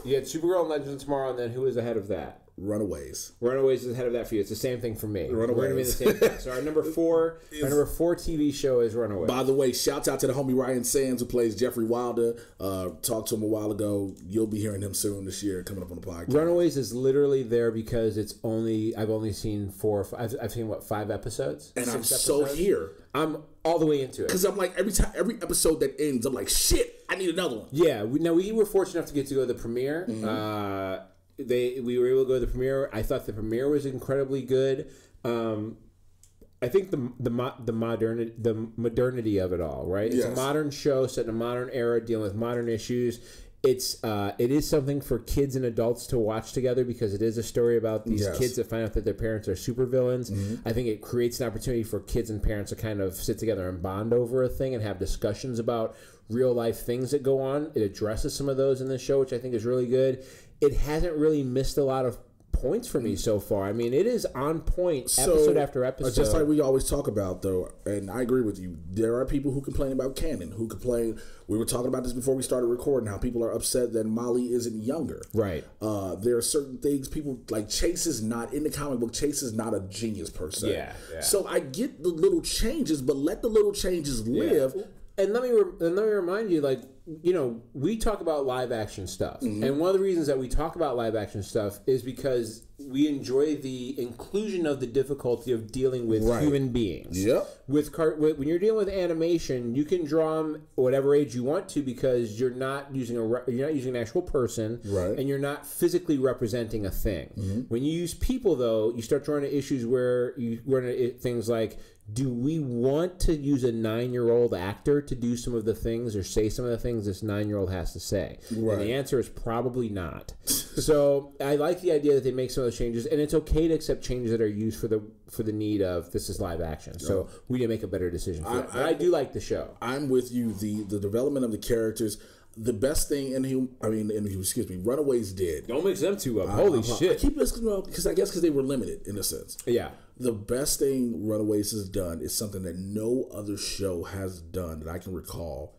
You had Supergirl and Legends of Tomorrow, and then who was ahead of that? Runaways. Runaways is ahead of that for you. It's the same thing for me. Runaways. We're gonna be the same thing. So our number four TV show is Runaways. By the way, shouts out to the homie Ryan Sands who plays Jeffrey Wilder. Talked to him a while ago. You'll be hearing him soon this year, coming up on the podcast. Runaways is literally there because I've only seen 4 or 5. I've seen 5 episodes, and 6 I'm episodes. so here. I'm all the way into it. Because I'm like, every episode that ends, I'm like, shit, I need another one. Yeah, we were fortunate enough to get to go to the premiere. Mm-hmm. We were able to go to the premiere. I thought the premiere was incredibly good. I think the modernity of it all, right? It's a modern show set in a modern era, dealing with modern issues. It is something for kids and adults to watch together because it is a story about these kids that find out that their parents are supervillains. Mm-hmm. I think it creates an opportunity for kids and parents to kind of sit together and bond over a thing and have discussions about real life things that go on. It addresses some of those in the show, which I think is really good. It hasn't really missed a lot of points for me so far. I mean, it is on point episode after episode. Just like we always talk about, though, and I agree with you, there are people who complain about canon, who complain, we were talking about this before we started recording, how people are upset that Molly isn't younger. Right. There are certain things, people, like Chase is not, in the comic book, Chase is not a genius per se. Yeah. So I get the little changes, but let the little changes live. Yeah. And let me remind you, like, you know, we talk about live action stuff. Mm-hmm. And one of the reasons that we talk about live action stuff is because we enjoy the inclusion of the difficulty of dealing with human beings. Yep. When you're dealing with animation, you can draw them whatever age you want to because you're not using an actual person, and you're not physically representing a thing. Mm-hmm. When you use people, though, you start running into issues where you run into things like, do we want to use a 9-year-old actor to do some of the things or say some of the things this 9-year-old has to say? Right. And the answer is probably not. So I like the idea that they make some of those changes, and it's okay to accept changes that are used for the need of this is live action. So we need to make a better decision for that. But I do like the show. I'm with you. The development of the characters. The best thing Runaways did. Don't mix them two up. Holy shit! I keep listening because they were limited in a sense. Yeah. The best thing Runaways has done is something that no other show has done that I can recall,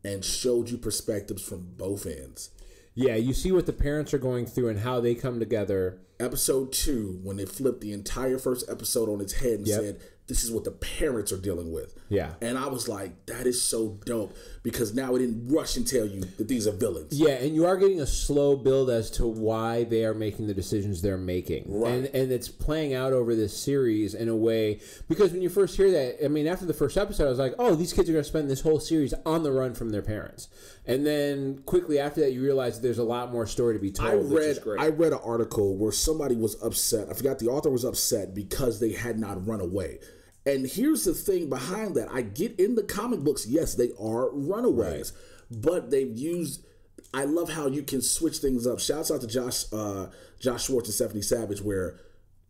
and showed you perspectives from both ends. Yeah, you see what the parents are going through and how they come together. Episode 2, when they flipped the entire first episode on its head and said, this is what the parents are dealing with. Yeah. And I was like, that is so dope, because now it didn't rush and tell you that these are villains. Yeah, and you are getting a slow build as to why they are making the decisions they're making. Right. And it's playing out over this series in a way, because when you first hear that, I mean, after the first episode, I was like, oh, these kids are going to spend this whole series on the run from their parents. And then quickly after that, you realize that there's a lot more story to be told, which is great. I read an article where somebody was upset. I forgot, the author was upset because they had not run away. And here's the thing behind that. I get in the comic books, yes, they are runaways. Right. But they've used... I love how you can switch things up. Shouts out to Josh Schwartz and Stephanie Savage, where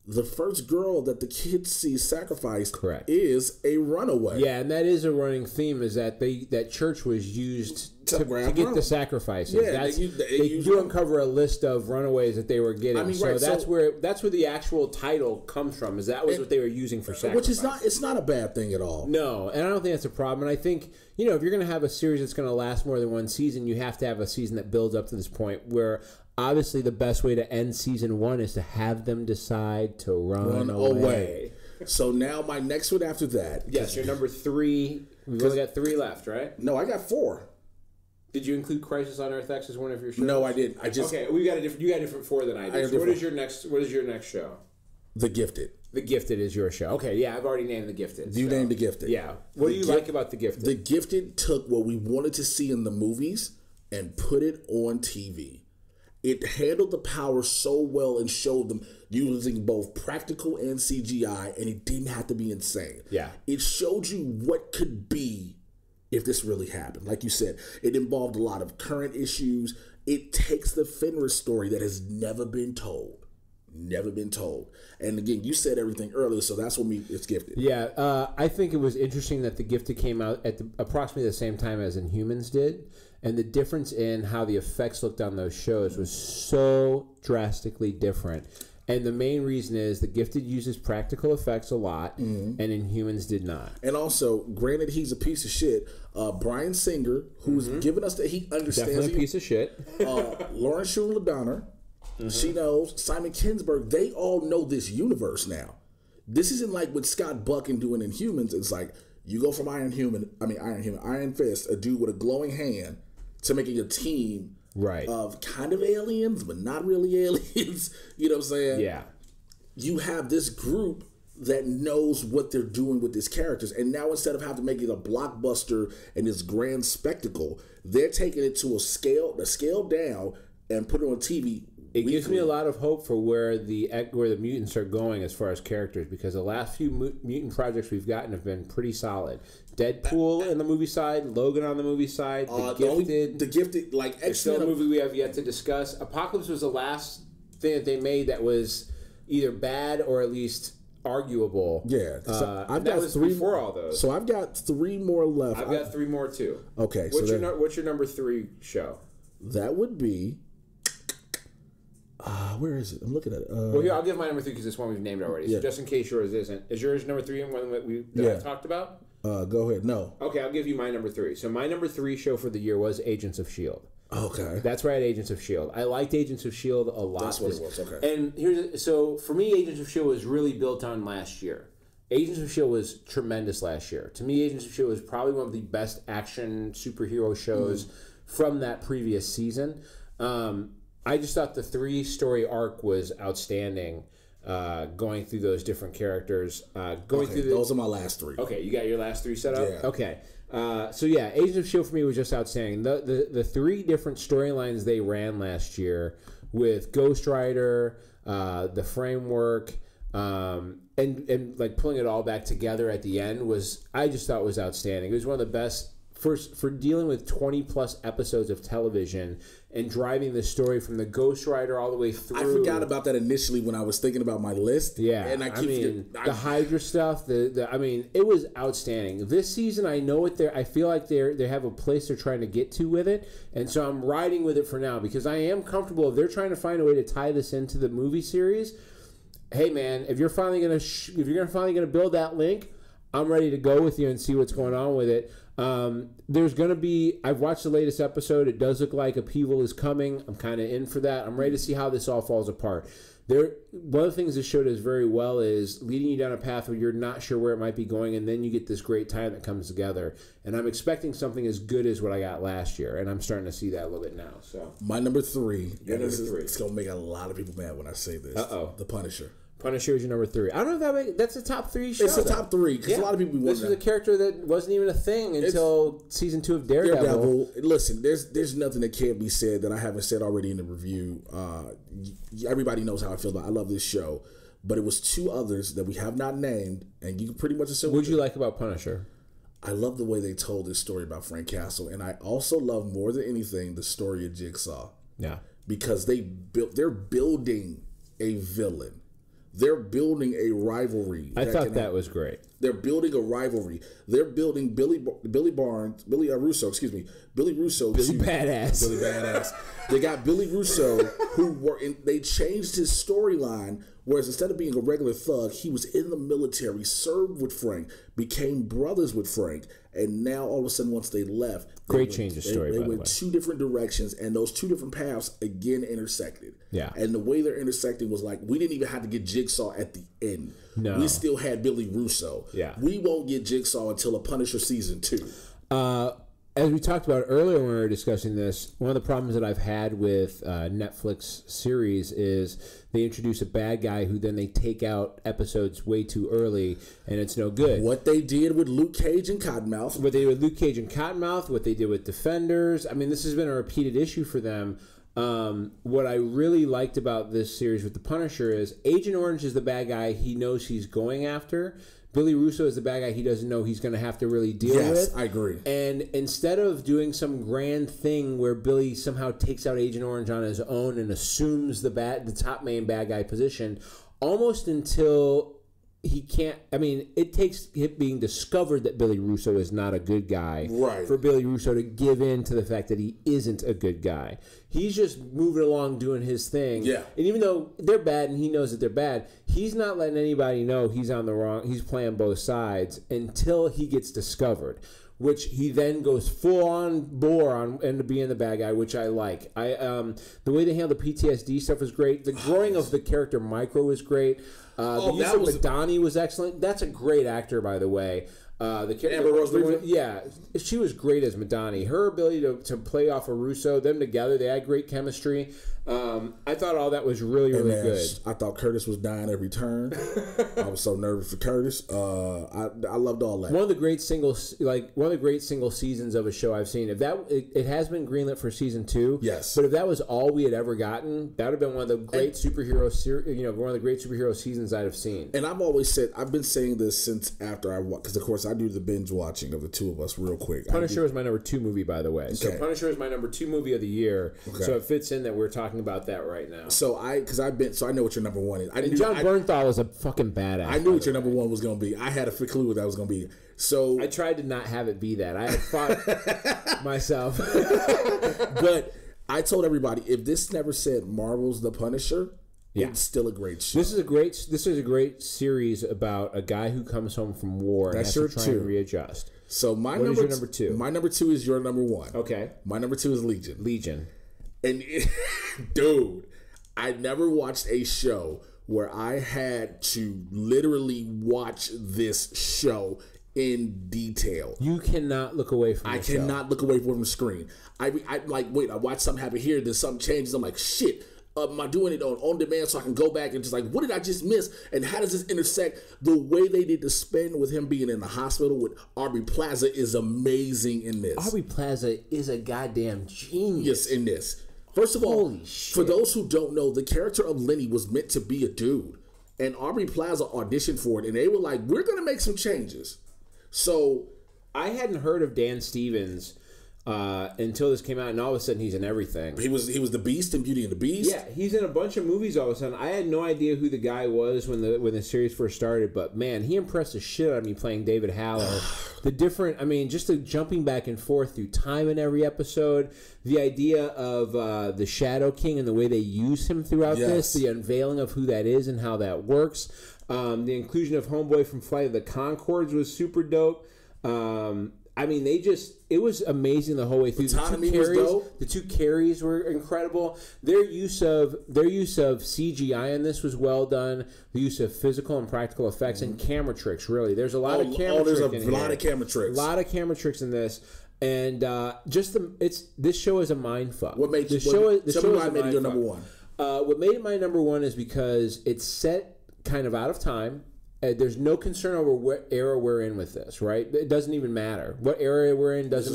the first girl that the kids see sacrificed is a runaway. Yeah, and that is a running theme, is that that church was used to get the sacrifices. Yeah, they do uncover a list of runaways that they were getting. I mean, that's where the actual title comes from. Is that was what they were using for sacrifice? Which is it's not a bad thing at all. No, and I don't think that's a problem. And I think, you know, if you're going to have a series that's going to last more than one season, you have to have a season that builds up to this point where obviously the best way to end season 1 is to have them decide to run away. So now my next one after that. Yes, you're number 3. We've only got 3 left, right? No, I got 4. Did you include Crisis on Earth X as one of your shows? No, I didn't. Okay. You got a different 4 than I did. So what is your next show? The Gifted. The Gifted is your show. Okay, yeah, I've already named The Gifted. You named The Gifted. Yeah. What do you like about The Gifted? The Gifted took what we wanted to see in the movies and put it on TV. It handled the power so well and showed them using both practical and CGI, and it didn't have to be insane. Yeah. It showed you what could be if this really happened. Like you said, it involved a lot of current issues. It takes the Fenris story that has never been told. Never been told. And again, you said everything earlier, so that's when it's Gifted. Yeah, I think it was interesting that The Gifted came out at approximately the same time as Inhumans did. And the difference in how the effects looked on those shows was so drastically different. And the main reason is The Gifted uses practical effects a lot, and Inhumans did not. And also, granted, he's a piece of shit. Brian Singer, who's given us that he understands. Definitely a piece of shit. Lauren Schuler Donner, she knows. Simon Kinberg, they all know this universe now. This isn't like with Scott Buck and doing Inhumans. It's like you go from Iron Fist, a dude with a glowing hand, to making a team of kind of aliens, but not really aliens. You know what I'm saying? Yeah. You have this group that knows what they're doing with these characters. And now instead of having to make it a blockbuster and this grand spectacle, they're taking it to a scale down and put it on TV. It gives me a lot of hope for where the mutants are going as far as characters, because the last few mutant projects we've gotten have been pretty solid. Deadpool on the movie side, Logan on the movie side, The Gifted, like X-Men. Still a movie we have yet to discuss. Apocalypse was the last thing that they made that was either bad or at least arguable. Yeah, so I've got three before all those. So I've got 3 more left. I've got 3 more too. Okay, what's your number 3 show? That would be. Where is it? I'm looking at it. Well, here, I'll give my number 3 because it's one we've named already. So just in case yours isn't. Is yours number 3 and one that I talked about? Go ahead. No. Okay, I'll give you my number 3. So my number 3 show for the year was Agents of S.H.I.E.L.D. Okay. That's right, Agents of S.H.I.E.L.D. I liked Agents of S.H.I.E.L.D. a lot. That's what it was, okay. And so for me, Agents of S.H.I.E.L.D. was really built on last year. Agents of S.H.I.E.L.D. was tremendous last year. To me, Agents of S.H.I.E.L.D. was probably one of the best action superhero shows from that previous season. I just thought the 3-story arc was outstanding, going through those different characters. Those are my last 3. Okay, you got your last 3 set up? Yeah. Okay. So yeah, Agents of S.H.I.E.L.D. for me was just outstanding. The 3 different storylines they ran last year with Ghost Rider, the framework, and like pulling it all back together at the end I just thought was outstanding. It was one of the best for dealing with 20 plus episodes of television and driving the story from the Ghost Rider all the way through. I forgot about that initially when I was thinking about my list. Yeah, and the Hydra stuff. It was outstanding. This season, I know what I feel like they have a place they're trying to get to with it, and so I'm riding with it for now because I am comfortable. If they're trying to find a way to tie this into the movie series, hey man, if you're finally gonna build that link, I'm ready to go with you and see what's going on with it. There's going to be... I've watched the latest episode. It does look like upheaval is coming. I'm kind of in for that. I'm ready to see how this all falls apart. One of the things this show does very well is leading you down a path where you're not sure where it might be going, and then you get this great time that comes together. And I'm expecting something as good as what I got last year, and I'm starting to see that a little bit now. So my number 3. It's going to make a lot of people mad when I say this. The Punisher. Punisher is your number 3. I don't know if that's a top 3 show. It's a top 3 because a lot of people. This was a character that wasn't even a thing until season 2 of Daredevil. Listen, there's nothing that can't be said that I haven't said already in the review. Everybody knows how I feel about. I love this show, but it was 2 others that we have not named, and you can pretty much assume. What did you like about Punisher? I love the way they told this story about Frank Castle, and I also love more than anything the story of Jigsaw. Yeah, because they're building a villain. They're building a rivalry. I thought that was great. They're building a rivalry. They're building Billy Badass. Billy Badass. They got Billy Russo, they changed his storyline. Whereas instead of being a regular thug, he was in the military, served with Frank, became brothers with Frank, and now all of a sudden, once they left, change of story. They went 2 different directions, and those 2 different paths again intersected. Yeah, and the way they're intersecting was like we didn't even have to get Jigsaw at the end. No, we still had Billy Russo. Yeah, we won't get Jigsaw until a Punisher season 2. As we talked about earlier when we were discussing this, one of the problems that I've had with Netflix series is they introduce a bad guy who then they take out episodes way too early, and it's no good. What they did with Luke Cage and Cottonmouth. What they did with Luke Cage and Cottonmouth, what they did with Defenders. I mean, this has been a repeated issue for them. What I really liked about this series with the Punisher is Agent Orange is the bad guy he knows he's going after. Billy Russo is the bad guy he doesn't know he's going to have to really deal with. Yes, I agree. And instead of doing some grand thing where Billy somehow takes out Agent Orange on his own and assumes the top main bad guy position, almost until he can't... I mean, it takes it being discovered that Billy Russo is not a good guy for Billy Russo to give in to the fact that he isn't a good guy. He's just moving along doing his thing. Yeah. And even though they're bad and he knows that they're bad, he's not letting anybody know he's he's playing both sides until he gets discovered, which he then goes full on bore on into being the bad guy, which I like. The way they handle the PTSD stuff is great. The growing of the character Micro is great. The use of Madani was excellent. That's a great actor, by the way. The character, Amber Rose, yeah, she was great as Madani. Her ability to play off of Russo, them together, they had great chemistry. I thought all that was really good. I thought Curtis was dying every turn. I was so nervous for Curtis. I loved all that. One of the great single seasons of a show I've seen. If that it has been greenlit for season 2, yes. But if that was all we had ever gotten, that would have been one of the great one of the great superhero seasons I'd have seen. And I've been saying this since after I watched, because of course I do the binge watching of the two of us real quick. Punisher was my number 2 movie, by the way. Okay. So Punisher is my number 2 movie of the year. Okay. So it fits in that we're talking about that right now. So I know what your number 1 is. John Bernthal is a fucking badass. I knew what your number 1 was going to be. I had a clue what that was going to be. So I tried to not have it be that. I had fought myself. But I told everybody, if this never said Marvel's The Punisher, it's still a great show. This is a great series about a guy who comes home from war and has to try and readjust. So what is your number 2? My number 2 is your number 1. Okay. My number 2 is Legion. And dude, I never watched a show where I had to literally watch this show in detail. You cannot look away from the show. I cannot look away from the screen. I like, wait, I watch something happen here, then something changes. I'm like, shit. Am I doing it on demand so I can go back and just like, what did I just miss? And how does this intersect? The way they did the spin with him being in the hospital with Aubrey Plaza is amazing in this. Aubrey Plaza is a goddamn genius in this. First of all, for those who don't know, the character of Lenny was meant to be a dude. And Aubrey Plaza auditioned for it, and they were like, we're going to make some changes. So I hadn't heard of Dan Stevens until this came out, and all of a sudden he's in everything. He was the Beast in Beauty and the Beast. Yeah, he's in a bunch of movies all of a sudden. I had no idea who the guy was when the series first started, but man, he impressed the shit out of me playing David Haller. Just the jumping back and forth through time in every episode, the idea of the Shadow King and the way they use him throughout this, the unveiling of who that is and how that works. The inclusion of Homeboy from Flight of the Conchords was super dope. It was amazing the whole way through. The two carries were incredible. Their use of CGI in this was well done. The use of physical and practical effects and camera tricks. Really, there's a lot of camera tricks. There's a lot of camera tricks. A lot of camera tricks in this, and this show is a mind fuck. What made the show is your number 1? What made it my number 1 is because it's set kind of out of time. There's no concern over what era we're in with this, right? It doesn't even matter what era we're in. Doesn't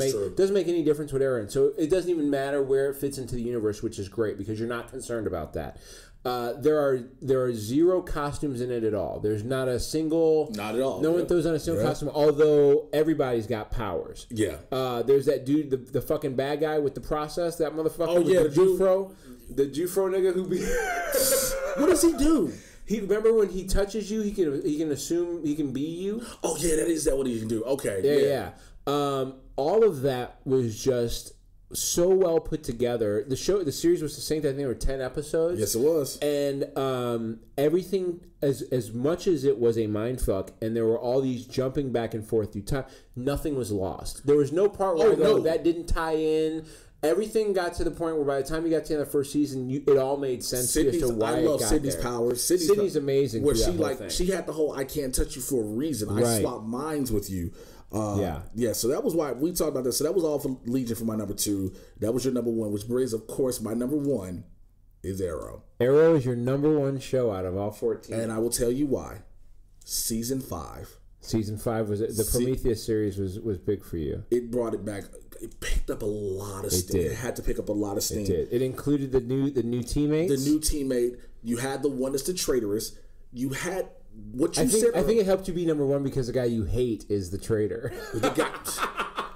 make any difference what era. And so it doesn't even matter where it fits into the universe, which is great because you're not concerned about that. There are 0 costumes in it at all. There's not a single. Not at all. No one throws on a single costume. Although everybody's got powers. Yeah. There's that dude, the fucking bad guy with the process. That motherfucker. Oh yeah, the Jufro nigga who be. What does he do? Remember when he touches you, he can assume he can be you. Oh yeah, that is what he can do. Okay, yeah. All of that was just so well put together. The series was succinct. I think there were 10 episodes. Yes, it was. And everything, as much as it was a mindfuck, and there were all these jumping back and forth through time, nothing was lost. There was no part where that didn't tie in. Everything got to the point where by the time you got to the end of the first season, it all made sense as to why it got Sydney's there. powers. Sydney's amazing. Where she had the whole "I can't touch you for a reason. Right. I swap minds with you." Yeah. So that was why we talked about that. So that was all for Legion for my number 2. That was your number 1, which brings, of course, my number 1 is Arrow. Arrow is your number 1 show out of all 14, and I will tell you why. Season 5. Season 5 was the Prometheus series was big for you. It brought it back. It picked up a lot of steam. It had to pick up a lot of steam. It did. It included the new teammates. The new teammate. You had the one that's the traitorous. You had what you said. I think it helped you be number 1 because the guy you hate is the traitor. The guy.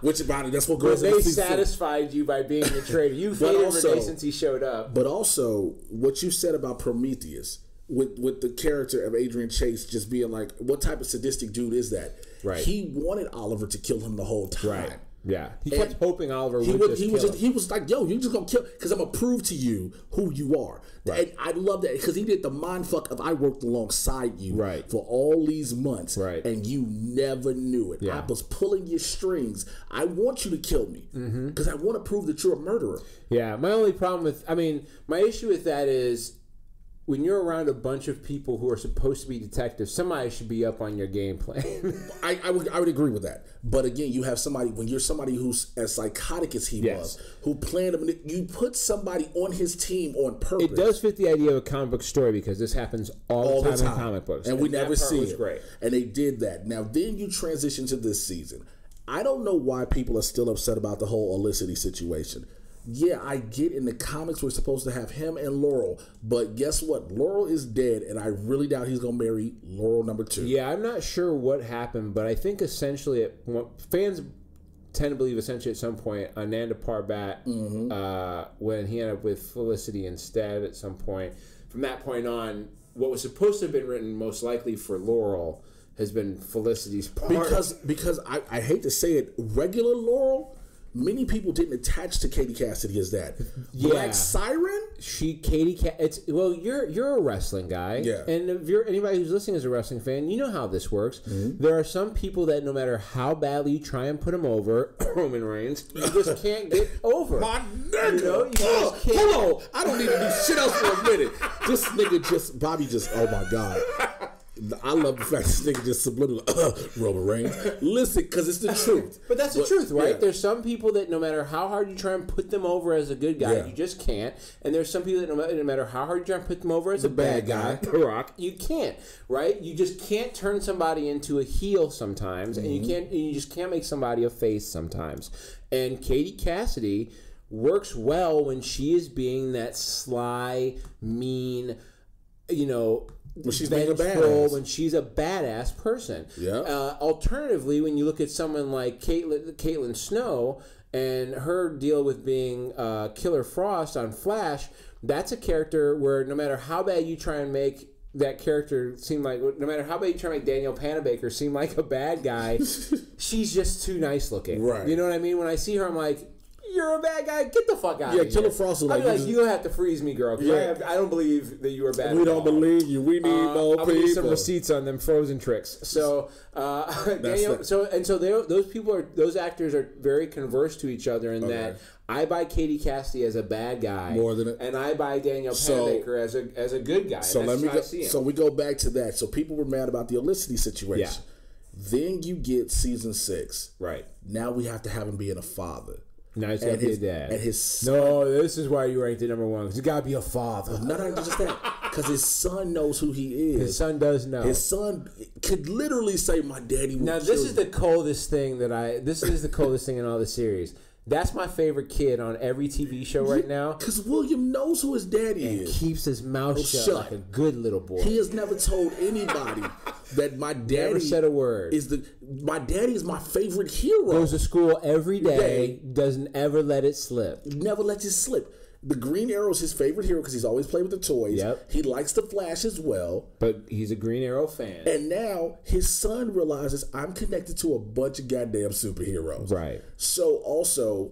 Which about it, that's what goes. They satisfied you by being the traitor. You've hated Renee since he showed up. But also, what you said about Prometheus. With the character of Adrian Chase just being like, what type of sadistic dude is that? Right. He wanted Oliver to kill him the whole time. Right. Yeah. He kept hoping Oliver would He was like, yo, you just gonna kill, because I'm gonna prove to you who you are. Right. And I love that because he did the mindfuck of I worked alongside you for all these months, and you never knew it. I was pulling your strings. I want you to kill me because I want to prove that you're a murderer. Yeah. My only problem my issue with that is, when you're around a bunch of people who are supposed to be detectives, somebody should be up on your game plan. I would agree with that. But again, you have somebody, when you're somebody who's as psychotic as he was, who planned him, you put somebody on his team on purpose. It does fit the idea of a comic book story because this happens all the time in comic books. And we never see it. Great. And they did that. Now, then you transition to this season. I don't know why people are still upset about the whole Olicity situation. Yeah, I get in the comics we're supposed to have him and Laurel, but guess what? Laurel is dead, and I really doubt he's going to marry Laurel number 2. Yeah, I'm not sure what happened, but I think essentially fans tend to believe essentially at some point Ananda Parbat, when he ended up with Felicity instead at some point, from that point on, what was supposed to have been written most likely for Laurel has been Felicity's part. Because I hate to say it, regular Laurel, many people didn't attach to Katie Cassidy as that. Yeah. Black Siren? You're a wrestling guy. Yeah. And if you're anybody who's listening as a wrestling fan, you know how this works. There are some people that no matter how badly you try and put them over, Roman Reigns, you just can't get over. My nigga! You know, you just can't. Hold on. I don't need to do shit else for a minute. This nigga Bobby oh my God. I love the fact this nigga just subliminal Roman Reigns. Listen, because it's the truth. But that's the truth, right? Yeah. There's some people that no matter how hard you try and put them over as a good guy, you just can't. And there's some people that no matter how hard you try and put them over as a bad guy, The Rock, you can't, right? You just can't turn somebody into a heel sometimes, and you just can't make somebody a face sometimes. And Katie Cassidy works well when she is being that sly, mean, when she's being a badass. When she's a badass person. Yeah. Alternatively, when you look at someone like Caitlin Snow and her deal with being Killer Frost on Flash, that's a character where no matter how bad you try and make that character seem like, no matter how bad you try to make Danielle Panabaker seem like a bad guy, she's just too nice looking. Right. You know what I mean? When I see her, I'm like, you're a bad guy. Get the fuck out of here. Yeah, Killer Frost is like, you don't have to freeze me, girl. I don't believe that you are bad. We don't believe you. We need more people. I'm gonna need some receipts on them frozen tricks. So, those actors are very converse to each other in that I buy Katie Cassidy as a bad guy more than and I buy Danielle Panabaker as a good guy. So we go back to that. So people were mad about the Olicity situation. Yeah. Then you get season 6. Right. Now we have to have him being a father. Now he's got to be a dad. And his son, this is why you ranked it number 1. Because you got to be a father. Not just that. Because his son knows who he is. His son does know. His son could literally say, "My daddy will Now, this is the coldest thing This is the coldest thing in all the series. That's my favorite kid on every TV show right now. Because William knows who his daddy is. Keeps his mouth shut like a good little boy. He has never told anybody that my daddy never said a word. My daddy is my favorite hero. Goes to school every day. Doesn't ever let it slip. Never lets it slip. The Green Arrow is his favorite hero because he's always played with the toys. Yep. He likes the Flash as well. But he's a Green Arrow fan. And now his son realizes I'm connected to a bunch of goddamn superheroes. Right. So also,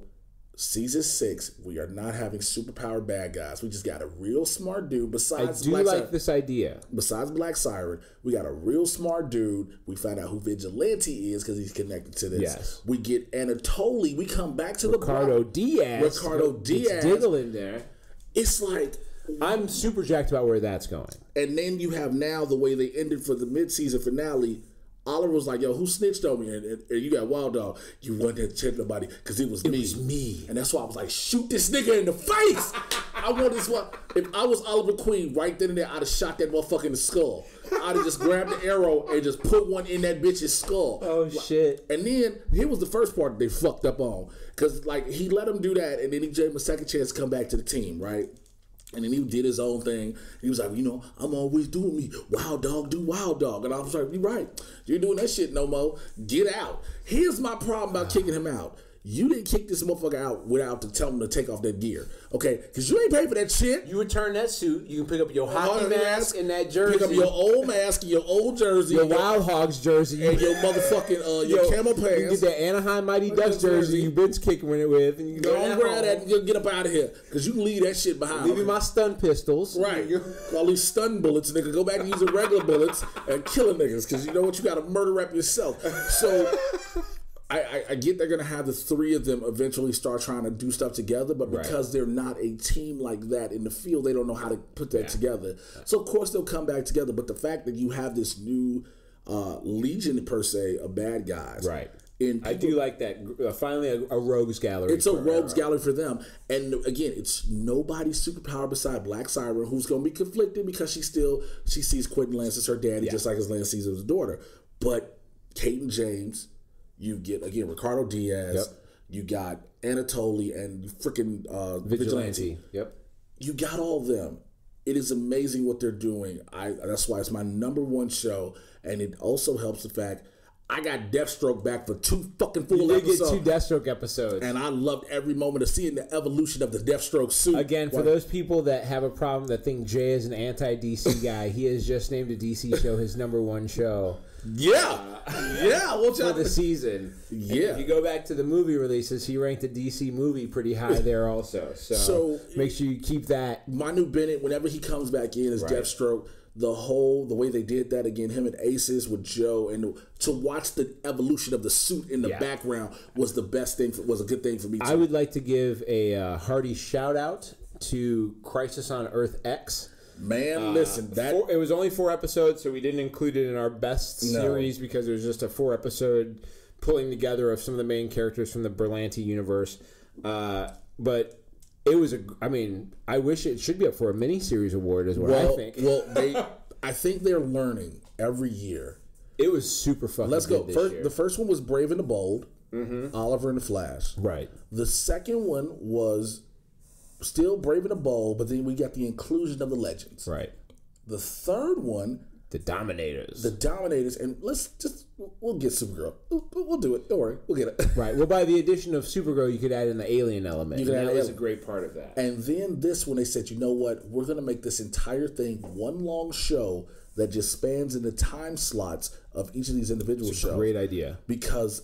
season 6, we are not having superpowered bad guys. We just got a real smart dude. Besides, this idea. Besides Black Siren, we got a real smart dude. We find out who Vigilante is because he's connected to this. Yes. We get Anatoly. We come back to Ricardo Diaz. Diggle in there. It's like, I'm super jacked about where that's going. And then you have now the way they ended for the mid-season finale. Oliver was like, "Yo, who snitched on me?" And you got Wild Dog. You wanted to check nobody because it was me. It was me. And that's why I was like, shoot this nigga in the face. I want this one. If I was Oliver Queen right then and there, I'd have shot that motherfucker in the skull. I'd have just grabbed the arrow and just put one in that bitch's skull. Oh, shit. And then, here was the first part that they fucked up on. Because, he let him do that, and then he gave him a second chance to come back to the team, right? And then he did his own thing. He was like, I'm always doing me. Wild Dog, do Wild Dog. And I was like, you're right. You're doing that shit no more. Get out. Here's my problem about kicking him out. You didn't kick this motherfucker out without to tell him to take off that gear. Okay? Because you ain't paid for that shit. You return that suit. You can pick up your hockey mask and that jersey. Pick up your old mask and your old jersey. Your Wild Hogs jersey. And your motherfucking your camo pants. You get that Anaheim Mighty Ducks jersey you've been kicking it with. And you go and grab that and get up out of here. Because you can leave that shit behind. Leave me my stun pistols. Right. All these stun bullets, nigga. Go back and use the regular bullets and killing niggas. Because you know what? You got to murder rap yourself. So... I get they're going to have the three of them eventually start trying to do stuff together, but because they're not a team like that in the field, they don't know how to put that together. So, of course, they'll come back together. But the fact that you have this new legion, per se, of bad guys. Right. I do like that. Finally, a rogues gallery. It's a rogues gallery for them. And, again, it's nobody's superpower beside Black Siren, who's going to be conflicted because she sees Quentin Lance as her daddy, just like as Lance sees his daughter. But Kate and James... You get, again, Ricardo Diaz. You got Anatoly and freaking Vigilante. You got all of them. It is amazing what they're doing. That's why it's my number one show. And it also helps the fact I got Deathstroke back for 2 fucking full episodes. You did get 2 Deathstroke episodes. And I loved every moment of seeing the evolution of the Deathstroke suit. Again, for those people that have a problem that think Jay is an anti-DC guy, he has just named a DC show his number one show. For the season. If you go back to the movie releases, he ranked a DC movie pretty high there also. So make sure you keep that. Manu Bennett, whenever he comes back in as Deathstroke, the way they did that again, him and Aces with Joe, and to watch the evolution of the suit in the background was the best thing. Was a good thing for me too. I would like to give a hearty shout out to Crisis on Earth X. Man, listen, it was only 4 episodes, so we didn't include it in our best series because it was just a 4-episode pulling together of some of the main characters from the Berlanti universe. But it was I wish it should be up for a miniseries award, is what I think. I think they're learning every year. It was super fun. Let's go. The first one was Brave and the Bold, Oliver and the Flash. Right. The second one was still Brave and the Bold, but then we got the inclusion of the Legends. Right. The third one, the Dominators, and we'll get Supergirl. We'll do it. Don't worry, we'll get it. Right. Well, by the addition of Supergirl, you could add in the alien element. That was a great part of that. And then this one, they said, you know what? We're going to make this entire thing one long show that just spans in the time slots of each of these individual shows. Great idea. Because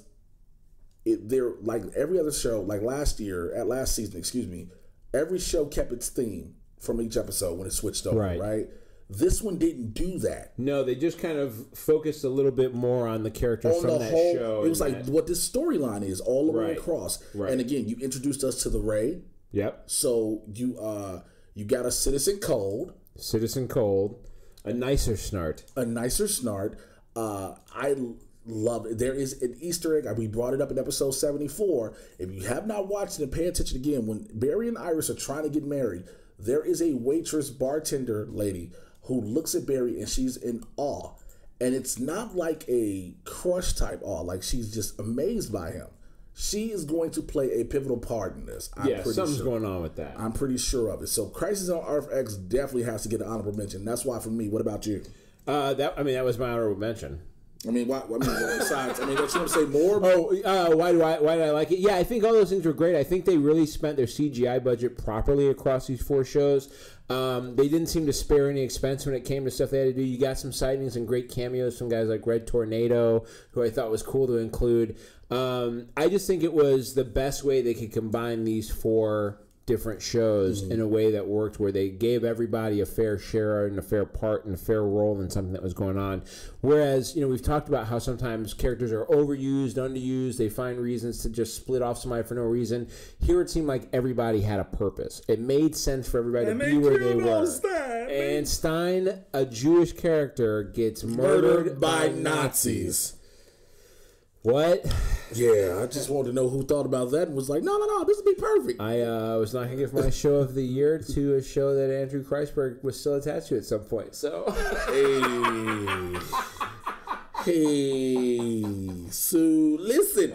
they're like every other show, like last season, every show kept its theme from each episode when it switched over, right? This one didn't do that. No, they just kind of focused a little bit more on the characters from that show. It was like what this storyline is all the way across. Right. And again, you introduced us to the Ray. Yep. So you got a Citizen Cold. A nicer Snart. I love it. There is an Easter egg. We brought it up in episode 74. If you have not watched it and pay attention again, when Barry and Iris are trying to get married, there is a waitress bartender lady who looks at Barry and she's in awe. And it's not like a crush type awe. Like she's just amazed by him. She is going to play a pivotal part in this. Something's going on with that. I'm pretty sure of it. So Crisis on Earth X definitely has to get an honorable mention. That's why for me. What about you? That was my honorable mention. Besides, don't you want to say more? Why did I like it? Yeah, I think all those things were great. I think they really spent their CGI budget properly across these 4 shows. They didn't seem to spare any expense when it came to stuff they had to do. You got some sightings and great cameos from guys like Red Tornado, who I thought was cool to include. I just think it was the best way they could combine these 4 different shows in a way that worked, where they gave everybody a fair share and a fair part and a fair role in something that was going on. Whereas, we've talked about how sometimes characters are overused, underused, they find reasons to just split off somebody for no reason. Here it seemed like everybody had a purpose. It made sense for everybody to be where they were. And Stein, a Jewish character, gets murdered by Nazis. What? Yeah, I just wanted to know who thought about that and was like, no, this would be perfect. I was not going to give my show of the year to a show that Andrew Kreisberg was still attached to at some point. So, hey, Sue, listen,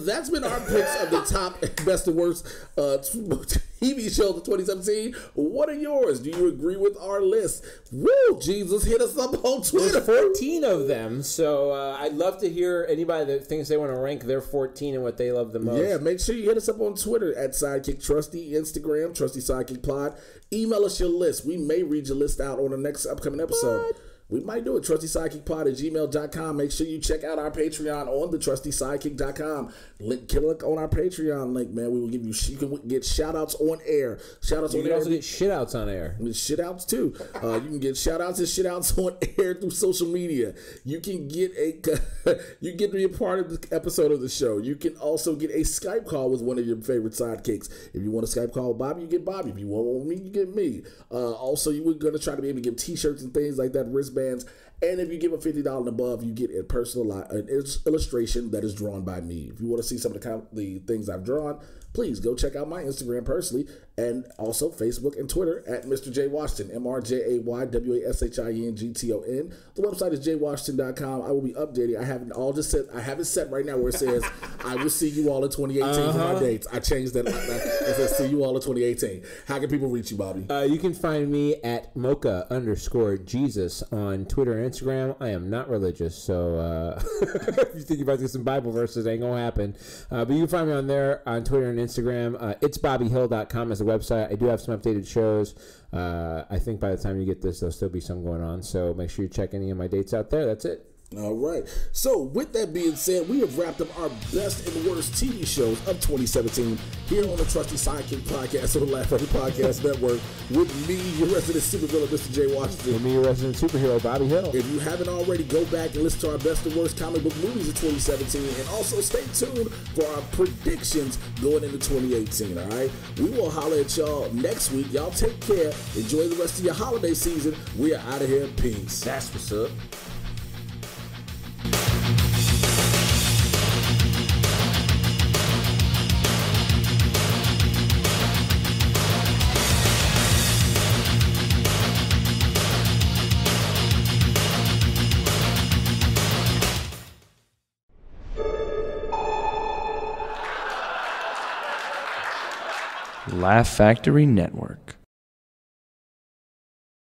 that's been our picks of the top best and worst TV shows of 2017. What are yours? Do you agree with our list? Woo, Jesus, hit us up on Twitter. There's 14 of them, so I'd love to hear anybody that thinks they want to rank their 14 and what they love the most. Yeah, make sure you hit us up on Twitter at Sidekick Trusty, Instagram, Trusty Sidekick Pod. Email us your list. We may read your list out on the next upcoming episode. we might do it. TrustySidekickPod@gmail.com. Make sure you check out our Patreon on the TrustySidekick.com. Click on our Patreon link, man. We will give you, you can get shout outs on air. Shout outs on air. You can also get shit outs on air. Shit outs too. You can get shout outs and shit outs on air through social media. You can get you get to be a part of the episode of the show. You can also get a Skype call with one of your favorite sidekicks. If you want a Skype call with Bobby, you get Bobby. If you want one with me, you get me. Also, you were going to try to be able to give t-shirts and things like that, wristbands. And if you give a $50 and above, you get an illustration that is drawn by me. If you want to see some of the things I've drawn, please go check out my Instagram personally, and also Facebook and Twitter at Mr. J Washington, MrJaywashington. The website is jwashington.com. I will be updating. I have it set right now where it says I will see you all in 2018 for my dates. I changed that. It says see you all in 2018. How can people reach you, Bobby? You can find me at mocha_Jesus on Twitter and Instagram. I am not religious, so if you think you're about to get some Bible verses, it ain't gonna happen. But you can find me on there on Twitter and Instagram. It's BobbyHill.com is the website. I do have some updated shows. I think by the time you get this, there'll still be some going on. So make sure you check any of my dates out there. That's it. All right. So with that being said, we have wrapped up our best and worst TV shows of 2017 here on the Trusty Sidekick podcast on the Laugh Factory Podcast Network with me, your resident supervillain, Mr. J Washington. With me, your resident superhero, Bobby Hill. If you haven't already, go back and listen to our best and worst comic book movies of 2017, and also stay tuned for our predictions going into 2018. All right. We will holler at y'all next week. Y'all take care. Enjoy the rest of your holiday season. We are out of here. Peace. That's what's up. Laugh Factory Network.